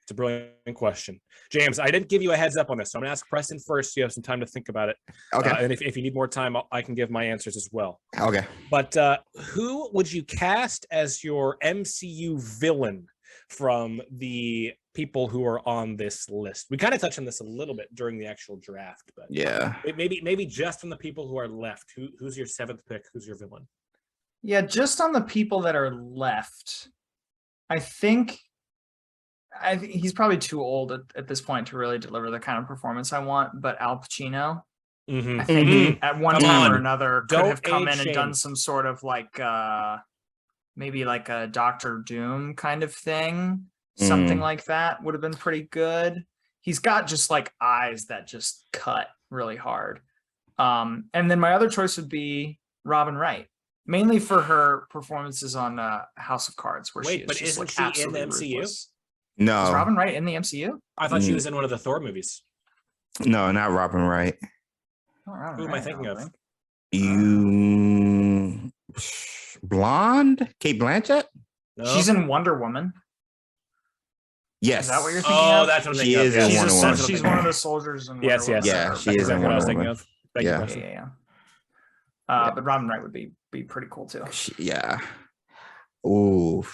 It's a brilliant question. James, I didn't give you a heads up on this, so I'm going to ask Preston first so you have some time to think about it. Okay. And if you need more time, I can give my answers as well. Okay. But who would you cast as your MCU villain from the people who are on this list? We kind of touched on this a little bit during the actual draft, but yeah, maybe just from the people who are left. Who's your seventh pick? Who's your villain? Yeah, just on the people that are left, I think he's probably too old at this point to really deliver the kind of performance I want, but Al Pacino, I think he, at one time or another could have come in and done some sort of like maybe like a Doctor Doom kind of thing. Something like that would have been pretty good. He's got just like eyes that just cut really hard. And then my other choice would be Robin Wright, mainly for her performances on House of Cards, where she is just isn't like she in the absolutely MCU? ruthless. No. Is Robin Wright in the MCU? I thought she was in one of the Thor movies. No, not Robin Wright. Who am I thinking of? You blonde? Kate Blanchett? No. She's in Wonder Woman. Yes. Is that what you're thinking Oh, of? that's what I'm She thinking is of. in She's, Wonder Woman. she's one of the soldiers in Yes, Wonder yes. Woman. Yeah, she That's is in exactly what I was Wonder thinking Woman. of. Thank you, Yeah. Preston. Yeah. But Robin Wright would be pretty cool too. Yeah. Ooh.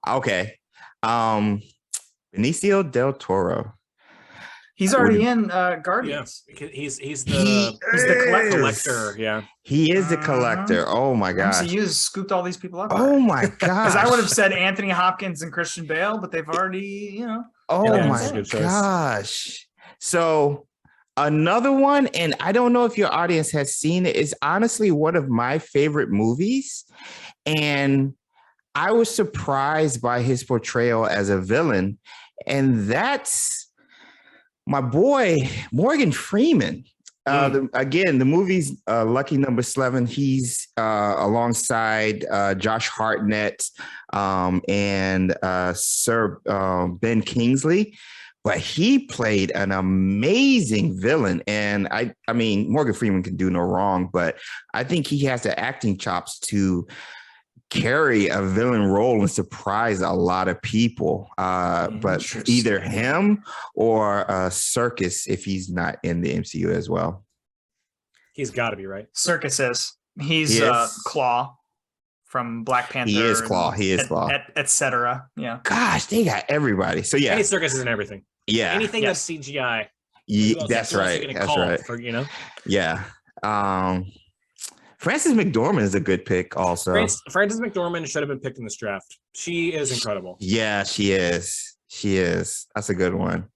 Okay. Benicio del Toro. He's already in Guardians. Yeah, he's He the collector. Yeah, He is the collector. Oh my gosh. MCU has scooped all these people up. Oh my gosh. Because I would have said Anthony Hopkins and Christian Bale, but they've already, Oh Yeah, my that's a good choice. gosh. So another one, and I don't know if your audience has seen it, is honestly one of my favorite movies. And I was surprised by his portrayal as a villain. And that's my boy, Morgan Freeman. The movie's Lucky Number 11. He's alongside Josh Hartnett and Sir Ben Kingsley. But he played an amazing villain. And I mean, Morgan Freeman can do no wrong, but I think he has the acting chops to carry a villain role and surprise a lot of people. But either him or Circus, if he's not in the MCU as well. he's got to be right. Circus is. He's He is. Claw from Black Panther. He is Claw. He is Claw. Etc. Yeah. Gosh, they got everybody. So yeah, Any circus is in everything. yeah, Anything Yes. that's CGI. that's right. That's right. For, Yeah. Frances McDormand is a good pick also. Frances McDormand should have been picked in this draft. She is incredible. Yeah, she is. She is. That's a good one.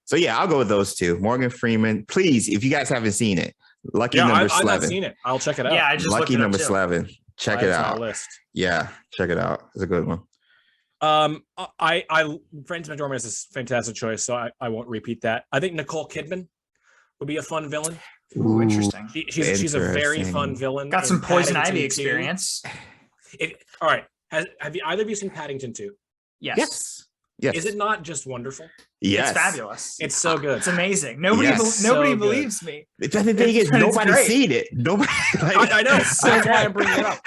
So yeah, I'll go with those two. Morgan Freeman. Please, if you guys haven't seen it, Lucky Number I've 11. not seen it. I'll check it out. Yeah, I just Lucky looked Number it up too. 11. Check It's it on our out. list. Yeah, check it out. It's a good one. Frances McDormand is a fantastic choice, so I won't repeat that. I think Nicole Kidman would be a fun villain. Ooh, interesting. She's a very Interesting. fun villain. Got some in Poison Paddington Ivy 2. experience. All right. Have you either of you seen Paddington 2? Yes. Yes. Yes. Is it not just wonderful? Yes. It's fabulous. It's so good. It's amazing. Nobody Yes. nobody So good. believes me. The thing is, It's nobody's great. seen it. Nobody. I know. That's why I'm bringing it up.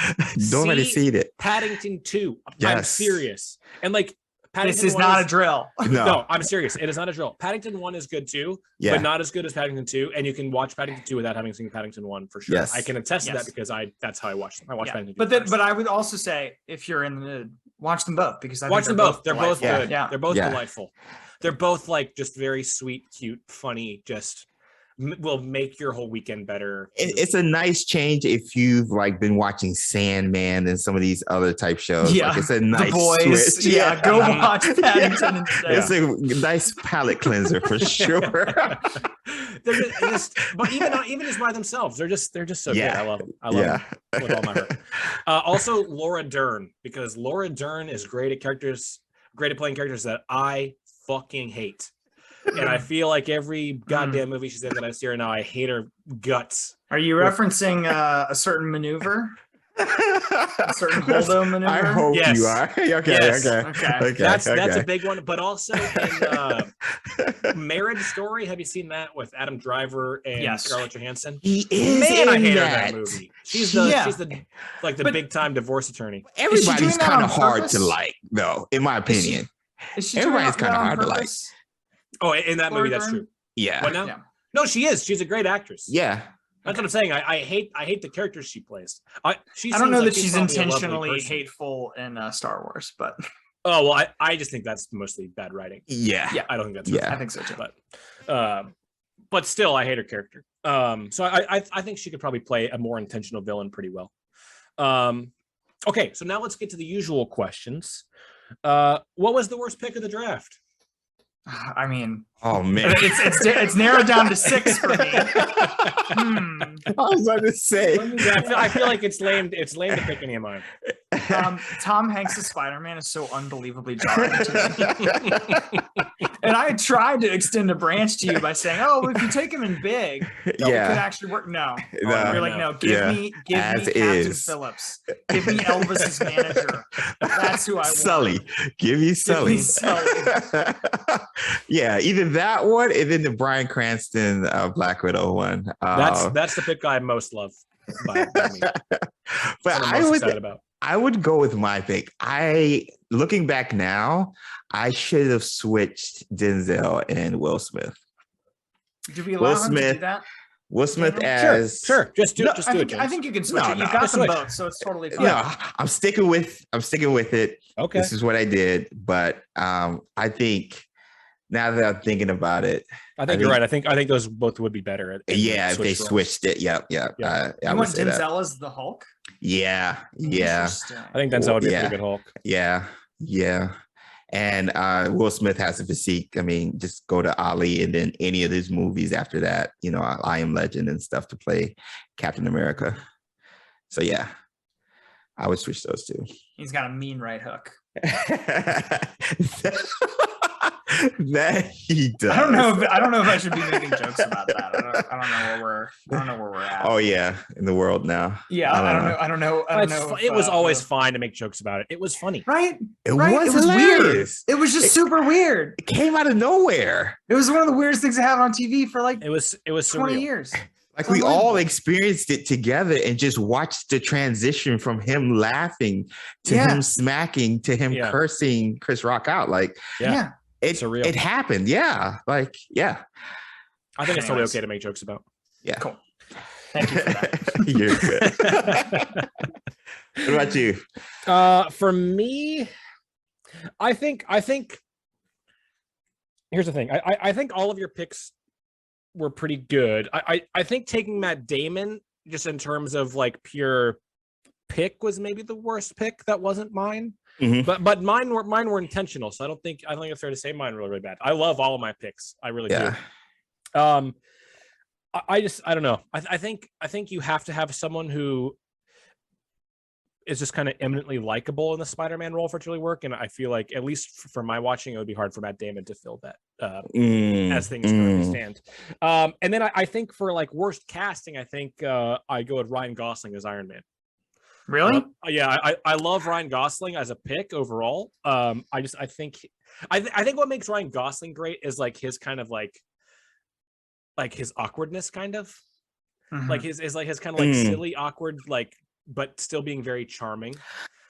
Nobody's See seen it. Paddington 2. I'm Yes. serious. And like Paddington This is 1 not a drill. No, I'm serious. It is not a drill. Paddington 1 is good too, Yeah. but not as good as Paddington 2. And you can watch Paddington 2 without having seen Paddington 1 for sure. Yes. I can attest to Yes. that because that's how I watched them. I watched Yeah. Paddington 2. But then, first. but I would also say, if you're in the mood, watch them both because I Watch think them both. They're both delightful. good. Yeah. They're both Yeah. delightful. They're both like just very sweet, cute, funny, just will make your whole weekend better. It's a nice change if you've like been watching Sandman and some of these other type shows. Yeah. Like, it's a nice The boys. switch. Yeah. Go watch Paddington instead. It's a nice palate cleanser for sure. They're just, but even just by themselves, they're just so Yeah. good. I love them. I love them with all my heart. Also, Laura Dern, because Laura Dern is great at playing characters that I fucking hate. And I feel like every goddamn movie she's in that I see her now, I hate her guts. Are you referencing a certain maneuver? A certain Holdo maneuver? I hope Yes. you are. Okay, Yes. Okay. That's a big one. But also in Marriage Story, have you seen that with Adam Driver and Yes. Scarlett Johansson? He is Man, I in hate her in that. that movie. She's the But- big time divorce attorney. Everybody's doing that kind on of hard purpose? to like, though, in my opinion. Is she doing Everybody's that kinda on hard to like. purpose? Oh, in that movie, that's Laura true. Yeah. What now? Yeah. No, she is. She's a great actress. Yeah. That's what I'm saying. I hate the characters she plays. I don't know that she's probably a lovely intentionally person. hateful in Star Wars, but Oh well, I just think that's mostly bad writing. Yeah. Yeah. I don't think that's Yeah. I think so too. but still, I hate her character. So I think she could probably play a more intentional villain pretty well. Okay, so now let's get to the usual questions. What was the worst pick of the draft? I mean, Oh man. it's narrowed down to 6 for me. I was about to say. I feel like it's lame. It's lame to pick any of mine. Tom Hanks' Spider-Man is so unbelievably jarring to me. And I tried to extend a branch to you by saying, "Oh, if you take him in big, it could Yeah. actually work." No, No. you're like, "No, give me As Captain is. Phillips, give me Elvis's manager. That's who I want." Sully. Give me Sully. Sully. Yeah, either that one and then the Bryan Cranston Black Widow one. That's the pick I most love. By me. But What I'm most excited about. I would go with my pick. Looking back now, I should have switched Denzel and Will Smith. Do we allow him to do that? Will Smith Daniel? as Sure. Just do it. James. I think you can switch it. No, You've got them switch. both, so it's totally fine. No, I'm sticking with it. Okay. This is what I did, but I think now that I'm thinking about it, I think you're right. I think those both would be better. If they switched it. Yep. You I would want say that. Denzel as the Hulk? Yeah. Interesting. I think Denzel would be a pretty good Hulk. Yeah. And Will Smith has a physique. I mean, just go to Ali and then any of his movies after that, I Am Legend and stuff to play Captain America. So yeah, I would switch those two. He's got a mean right hook. That he does. I don't know if I should be making jokes about that. I don't know where we're at. Oh yeah, in the world now. Yeah, I don't know. It was always fine to make jokes about it. It was funny, right? It was hilarious. Weird. It was just super weird. It came out of nowhere. It was one of the weirdest things to have on TV for like it was 20 surreal. years. Like we all experienced it together and just watched the transition from him laughing to him smacking to him cursing Chris Rock out. Like, surreal. It happened. Yeah. Like, yeah. I think it's totally okay to make jokes about. Yeah. Cool. Thank you for that. You're good. What about you? For me, I think here's the thing. I think all of your picks were pretty good. I think taking Matt Damon just in terms of like pure pick was maybe the worst pick. That wasn't mine. Mm-hmm. But mine were intentional, so I think it's fair to say mine were really bad. I love all of my picks. I really do. I don't know. I think you have to have someone who is just kind of eminently likable in the Spider-Man role for it to really work. And I feel like, at least for my watching, it would be hard for Matt Damon to fill that as things currently stand. And then I think for like worst casting, I think I go with Ryan Gosling as Iron Man. Really? I love Ryan Gosling as a pick overall. I think what makes Ryan Gosling great is like his kind of like his awkwardness, kind of like his kind of like silly, awkward, like, but still being very charming.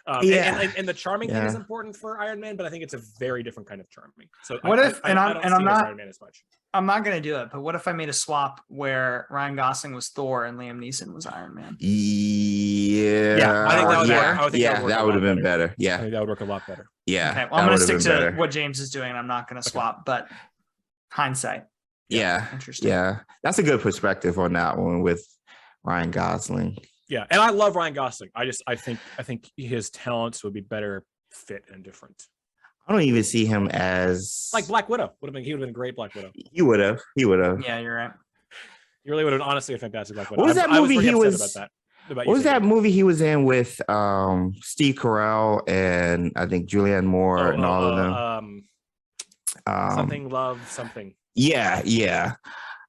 And the charming thing is important for Iron Man, but I think it's a very different kind of charming. So what if I'm not Iron Man as much. I'm not going to do it, but what if I made a swap where Ryan Gosling was Thor and Liam Neeson was Iron Man? Yeah, I think that would have been better. Yeah, I think that would work a lot better. Yeah, okay, well, I'm going to stick to what James is doing, and I'm not going to swap. But hindsight, interesting. Yeah, that's a good perspective on that one with Ryan Gosling. Yeah, and I love Ryan Gosling. I think his talents would be better fit and different. I don't even see him as like Black Widow. He would have been a great Black Widow. He would have. Yeah, you're right. You really would have honestly a fantastic Black Widow. What was that movie he was? What was that movie he was in with Steve Carell and I think Julianne Moore and all of them? Something love something. Yeah.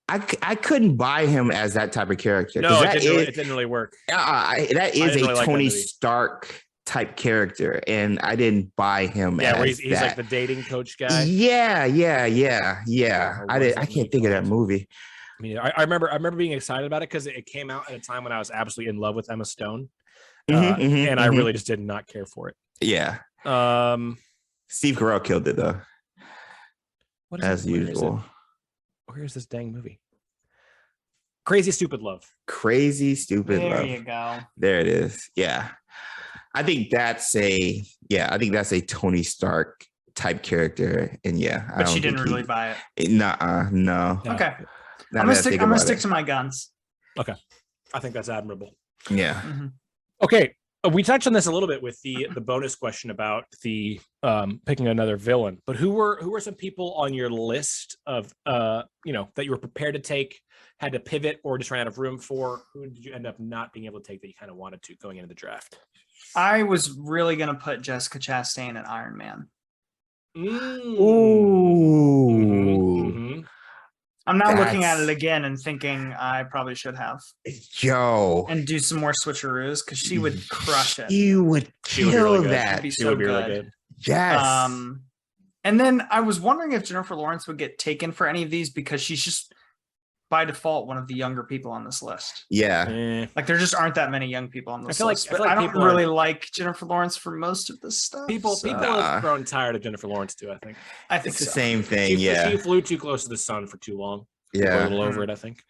I couldn't buy him as that type of character. No, it didn't really work. That is a Tony Stark type character, and I didn't buy him. Yeah, where he's like the dating coach guy. Yeah. I can't think of that movie. I mean, I remember being excited about it because it came out at a time when I was absolutely in love with Emma Stone, and I really just did not care for it. Yeah. Steve Carell killed it though, as usual. Where's this dang movie? Crazy Stupid Love. Crazy Stupid Love. There you go. There it is. Yeah. I think that's a Tony Stark type character. And but she didn't really buy it. No. Okay. I'm gonna stick to my guns. Okay. I think that's admirable. Yeah. Mm-hmm. Okay. We touched on this a little bit with the bonus question about the picking another villain, but who were some people on your list of that you were prepared to take, had to pivot, or just ran out of room for? Who did you end up not being able to take that you kind of wanted to going into the draft? I was really gonna put Jessica Chastain at Iron Man. Ooh. Mm-hmm. I'm now looking at it again and thinking I probably should have. And do some more switcheroos because she would crush it. She would kill that. She would be really good. Yes. And then I was wondering if Jennifer Lawrence would get taken for any of these because she's just by default one of the younger people on this list. Yeah. Like there just aren't that many young people on this list. I feel like I don't people really like Jennifer Lawrence for most of this stuff. People so. have grown tired of Jennifer Lawrence too. I think It's the same thing. She flew too close to the sun for too long. People are a little over it, I think.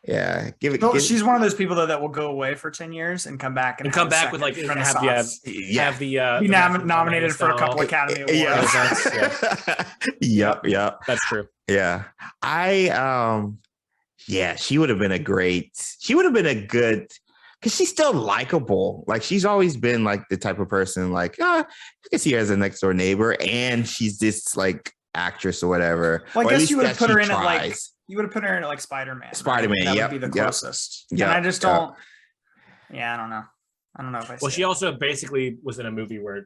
Yeah, she's one of those people that will go away for 10 years and come back and come back with like be nominated for a couple Academy Awards. Yep. That's true. Yeah, she would have been a good, because she's still likable. Like she's always been like the type of person like, I can see her as a next door neighbor, and she's this like actress or whatever. Well, I guess you would have put her in it like. You would have put her in like Spider-Man. Spider-Man, that would be the closest. Yeah, and I just don't. Yeah, I don't know. I don't know if I. Well, she also basically was in a movie where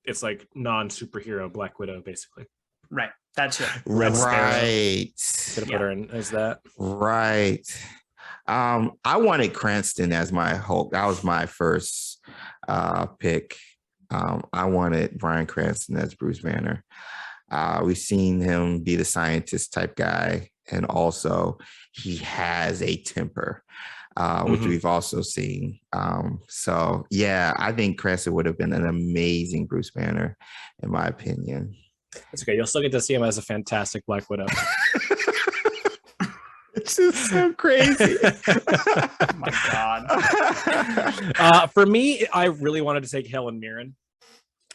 it's like non-superhero Black Widow, basically. Right. That's it. Right. Could have put her in as that. Right. I wanted Cranston as my Hulk. That was my first pick. I wanted Bryan Cranston as Bruce Banner. We've seen him be the scientist type guy. And also he has a temper, which we've also seen. So yeah, I think Cranston would have been an amazing Bruce Banner, in my opinion. That's okay. You'll still get to see him as a fantastic Black Widow. It's just so crazy. Oh my God. For me, I really wanted to take Helen Mirren.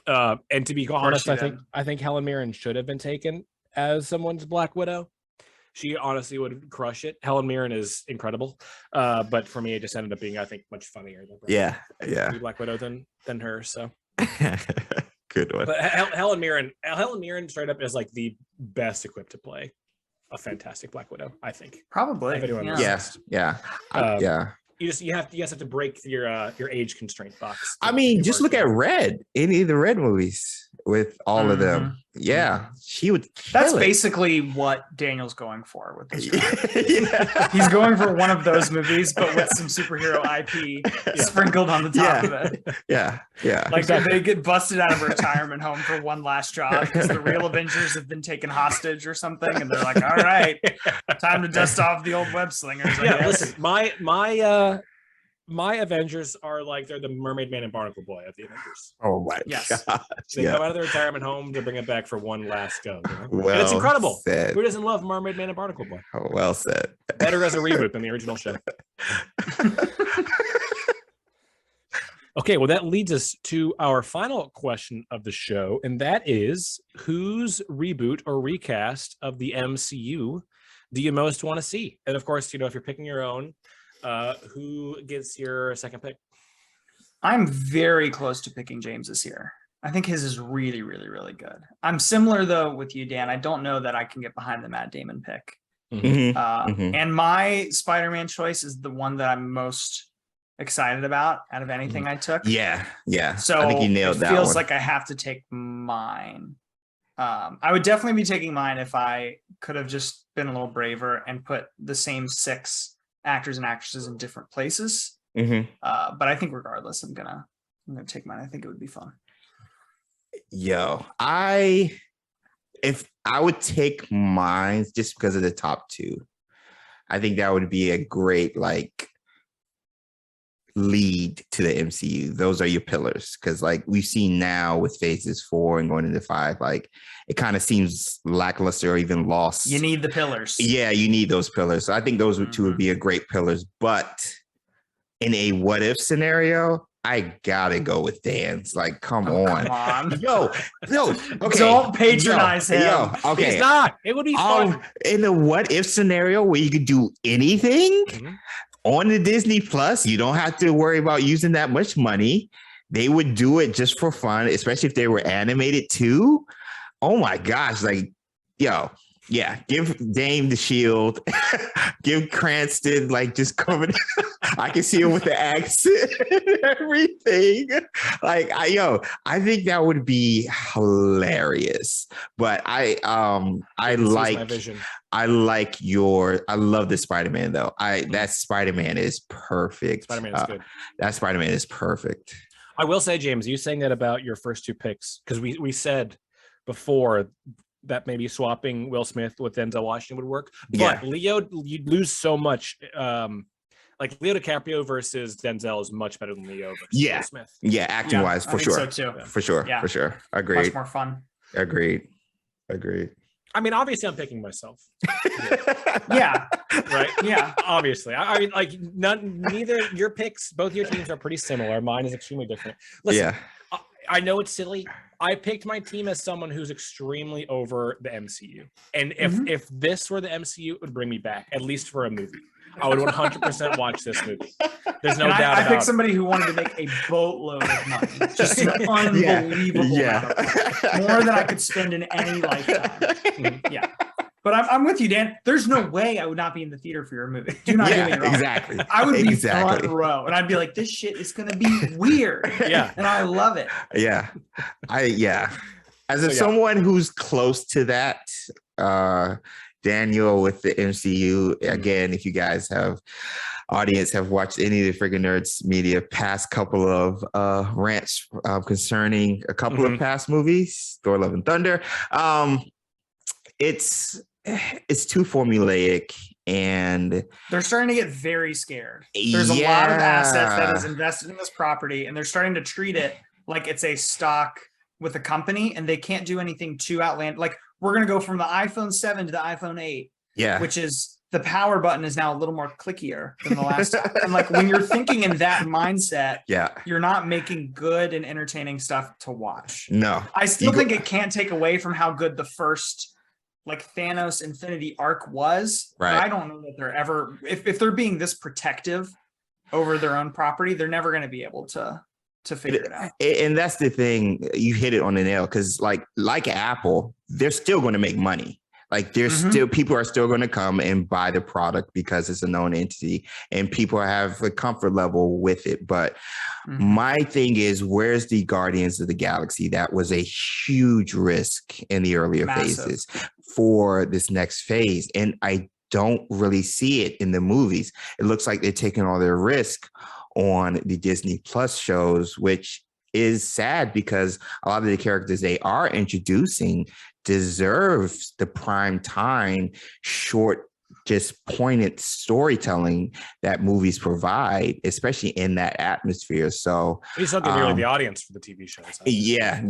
And to be honest, I think Helen Mirren should have been taken as someone's Black Widow. She honestly would crush it. Helen Mirren is incredible, but for me, it just ended up being, I think, much funnier. Yeah. Black Widow than her. So good one. But Helen Mirren straight up is like the best equipped to play a fantastic Black Widow, I think. Probably. Yeah. You just have to break your age constraint box. I mean, just look at Red, any of the Red movies with all of them. Yeah, she would. That's basically what Daniel's going for with this. He's going for one of those movies, but with some superhero IP sprinkled on the top of it. Yeah. Like they get busted out of a retirement home for one last job because the real Avengers have been taken hostage or something, and they're like, "All right, time to dust off the old web slingers." Listen, my Avengers are like they're the Mermaid Man and Barnacle Boy of the Avengers. Oh my god! They come out of their retirement home to bring it back for one last go. You know? Well and it's incredible. Said. Who doesn't love Mermaid Man and Barnacle Boy? Oh, well said. Better as a reboot than the original show. Okay, well, that leads us to our final question of the show, and that is, whose reboot or recast of the MCU do you most want to see? And of course, if you're picking your own, who gets your second pick? I'm very close to picking James's here. I think his is really, really, really good. I'm similar though with you, Dan. I don't know that I can get behind the Matt Damon pick. And my Spider-Man choice is the one that I'm most excited about out of anything I took. Yeah. So I think you nailed that. Feels like I have to take mine. I would definitely be taking mine if I could have just been a little braver and put the same 6 actors and actresses in different places. But I think regardless, I'm gonna take mine. I think it would be fun. If I would take mine just because of the top 2, I think that would be a great lead to the MCU. Those are your pillars, because we've seen now with phases 4 and going into 5, it kind of seems lackluster or even lost. You need the pillars. Yeah, you need those pillars. So I think those 2 would be a great pillars. But in a what if scenario, I gotta go with Dan's. Come on. Yo, okay. Don't patronize him. Okay. He's not. It would be fun. In a what if scenario where you could do anything on the Disney Plus, you don't have to worry about using that much money. They would do it just for fun, especially if they were animated too. Oh my gosh. Give Dame the shield, give Cranston just covered. I can see him with the accent and everything. I think that would be hilarious. But I love the Spider-Man though. That Spider-Man is perfect. Spider-Man is good. That Spider-Man is perfect. I will say, James, you saying that about your first 2 picks, because we said before that maybe swapping Will Smith with Denzel Washington would work. But Yeah. Leo, you'd lose so much. Like Leo DiCaprio versus Denzel is much better than Leo versus Will Smith. Yeah, acting wise, for sure. So too. For sure. Yeah. For sure. Much Agreed. more fun. Agreed. I mean, obviously, I'm picking myself. Yeah. Right? Yeah. Obviously. I mean, like, neither your picks, both your teams are pretty similar. Mine is extremely different. Listen, I know it's silly. I picked my team as someone who's extremely over the MCU. And if this were the MCU, it would bring me back, at least for a movie. I would 100% watch this movie. There's no doubt I about picked it. somebody who wanted to make a boatload of money. Just an unbelievable amount of money. More than I could spend in any lifetime. Yeah. But I'm with you, Dan. There's no way I would not be in the theater for your movie. Do not get me wrong. Exactly. I would be front row, and I'd be like, "This shit is gonna be weird." Yeah, and I love it. Yeah, As someone who's close to that, Daniel with the MCU. Again, if you guys have watched any of the Friggin Nerds media past couple of rants concerning a couple of past movies, Thor: Love and Thunder, it's too formulaic, and they're starting to get very scared. There's a lot of assets that is invested in this property, and they're starting to treat it like it's a stock with a company, and they can't do anything too outlandish. Like, we're going to go from the iPhone 7 to the iPhone 8, which is the power button is now a little more clickier than the last time. And like, when you're thinking in that mindset, you're not making good and entertaining stuff to watch. No, I still think it can't take away from how good the first like Thanos Infinity arc was. Right. But I don't know that they're ever, if they're being this protective over their own property, they're never going to be able to figure it out. And that's the thing, you hit it on the nail, because like Apple, they're still going to make money. Like, there's still, people are still going to come and buy the product because it's a known entity and people have a comfort level with it. But my thing is, where's the Guardians of the Galaxy? That was a huge risk in the earlier phases for this next phase. And I don't really see it in the movies. It looks like they're taking all their risk on the Disney Plus shows, which is sad because a lot of the characters they are introducing deserves the prime time, short, just poignant storytelling that movies provide, especially in that atmosphere. So he's not really the audience for the TV shows. Yeah.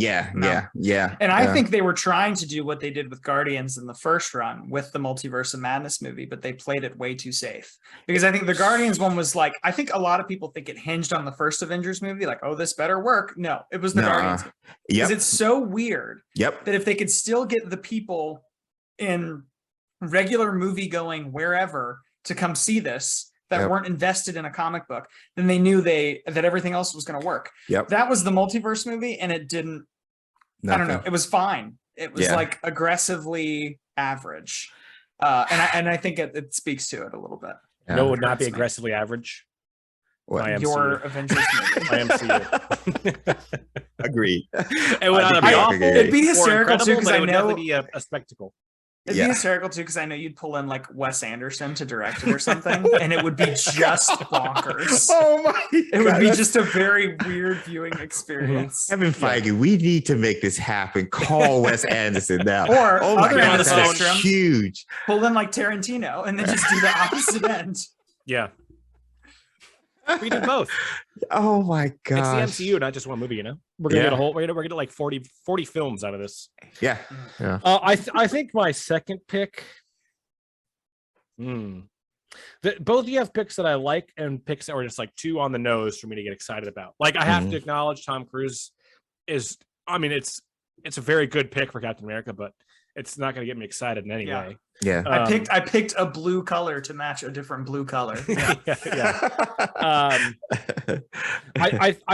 And I think they were trying to do what they did with Guardians in the first run with the Multiverse of Madness movie, but they played it way too safe. Because I think the Guardians one was like, I think a lot of people think it hinged on the first Avengers movie, like, oh, this better work. No, it was the Guardians movie. Because it's so weird that if they could still get the people in regular movie going wherever to come see this that weren't invested in a comic book, then they knew that everything else was going to work. That was the multiverse movie, and it didn't. I don't know. It was fine. It was like aggressively average, and I think it speaks to it a little bit. No, it would not be aggressively average. What? Your Avengers movie. My MCU. Agreed. It would either be awful. It'd be hysterical too, because I know it'd be a spectacle. It'd be hysterical too, because I know you'd pull in like Wes Anderson to direct it or something, and it would be just bonkers. Oh my God. It would be just a very weird viewing experience. Kevin Feige, we need to make this happen. Call Wes Anderson now. Or oh my other end God, of the that's spectrum, huge. Pull in like Tarantino, and then just do the opposite end. Yeah. We did both. Oh my God. It's the MCU, not just one movie, you know? We're gonna get a whole we're gonna get like 40 films out of this. Yeah. I think my second pick. Both of you have picks that I like and picks that were just like too on the nose for me to get excited about. Like, I have to acknowledge Tom Cruise is, I mean, it's a very good pick for Captain America, but it's not gonna get me excited in any way. Yeah. I picked a blue color to match a different blue color. I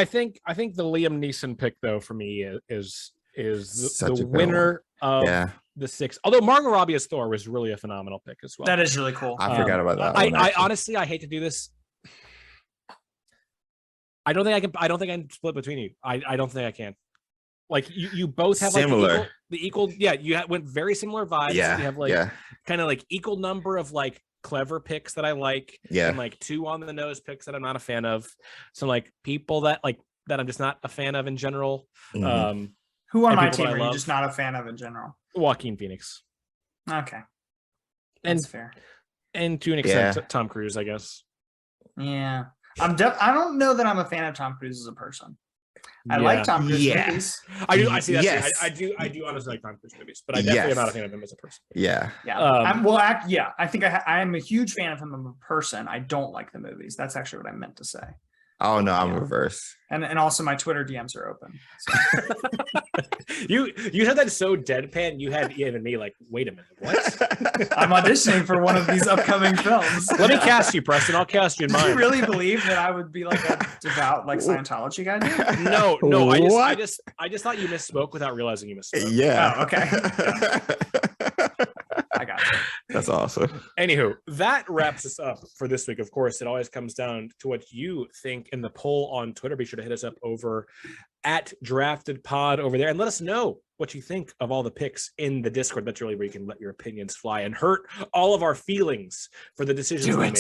think the Liam Neeson pick though for me is the winner of the six. Although Margot Robbie as Thor was really a phenomenal pick as well. That is really cool. I forgot about that. I honestly, I hate to do this. I don't think I can split between you. I don't think I can. Like, you both have similar. Like the equal. Yeah, you went very similar vibes. Yeah, you have like kind of like equal number of like clever picks that I like. And like two on the nose picks that I'm not a fan of. Some like people that I'm just not a fan of in general. Who on my team are you just not a fan of in general? Joaquin Phoenix. Okay. And That's fair. And to an extent, Tom Cruise, I guess. Yeah. I don't know that I'm a fan of Tom Cruise as a person. I like Tom Cruise movies. I do. I see that. Yes. I do honestly like Tom Cruise movies, but I definitely am not a fan of him as a person. Yeah. Yeah. I think I am a huge fan of him as a person. I don't like the movies. That's actually what I meant to say. Oh no, I'm reverse. And also my Twitter DMs are open. So. You said that so deadpan. You had even me like, wait a minute, what? I'm auditioning for one of these upcoming films. Let me cast you, Preston. I'll cast you in mine. Do you really believe that I would be like a devout like Scientology guy? No. I just thought you misspoke without realizing you misspoke. Yeah. Oh, okay. I got you. That's awesome. Anywho, that wraps us up for this week. Of course, it always comes down to what you think in the poll on Twitter. Be sure to hit us up over at Drafted Pod over there and let us know what you think of all the picks in the Discord. That's really where you can let your opinions fly and hurt all of our feelings for the decisions we make.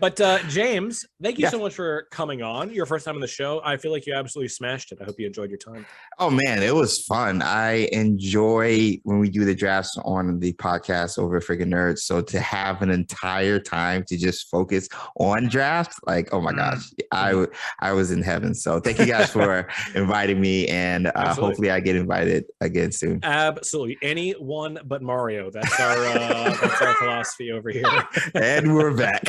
But James, thank you so much for coming on. Your first time on the show. I feel like you absolutely smashed it. I hope you enjoyed your time. Oh man, it was fun. I enjoy when we do the drafts on the podcast over Friggin Nerds. So to have an entire time to just focus on drafts, like, oh my gosh, I was in heaven. So thank you guys for inviting me, and hopefully I get invited again soon. Absolutely, anyone but Mario. That's our philosophy over here. And we're back.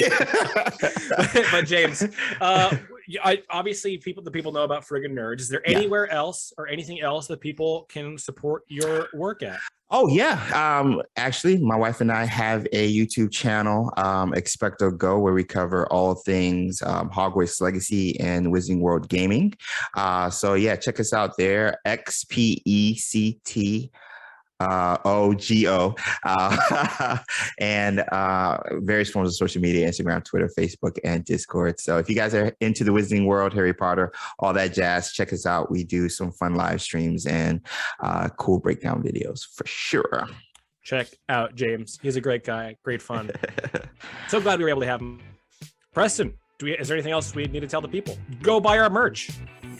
But James, obviously the people know about Friggin Nerds. Is there anywhere else or anything else that people can support your work at? Oh yeah. Actually, my wife and I have a YouTube channel, Xpecto GO, where we cover all things Hogwarts Legacy and Wizarding World gaming. So yeah, check us out there. XPECT OGO and various forms of social media, Instagram, Twitter, Facebook, and Discord. So if you guys are into the Wizarding World, Harry Potter, all that jazz, check us out. We do some fun live streams and cool breakdown videos for sure. Check out James. He's a great guy, great fun. So glad we were able to have him. Preston, is there anything else we need to tell the people? Go buy our merch.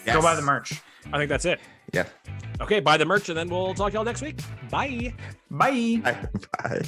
Yes. Go buy the merch. I think that's it. Yeah. Okay, buy the merch, and then we'll talk to y'all next week. Bye. Bye. Bye.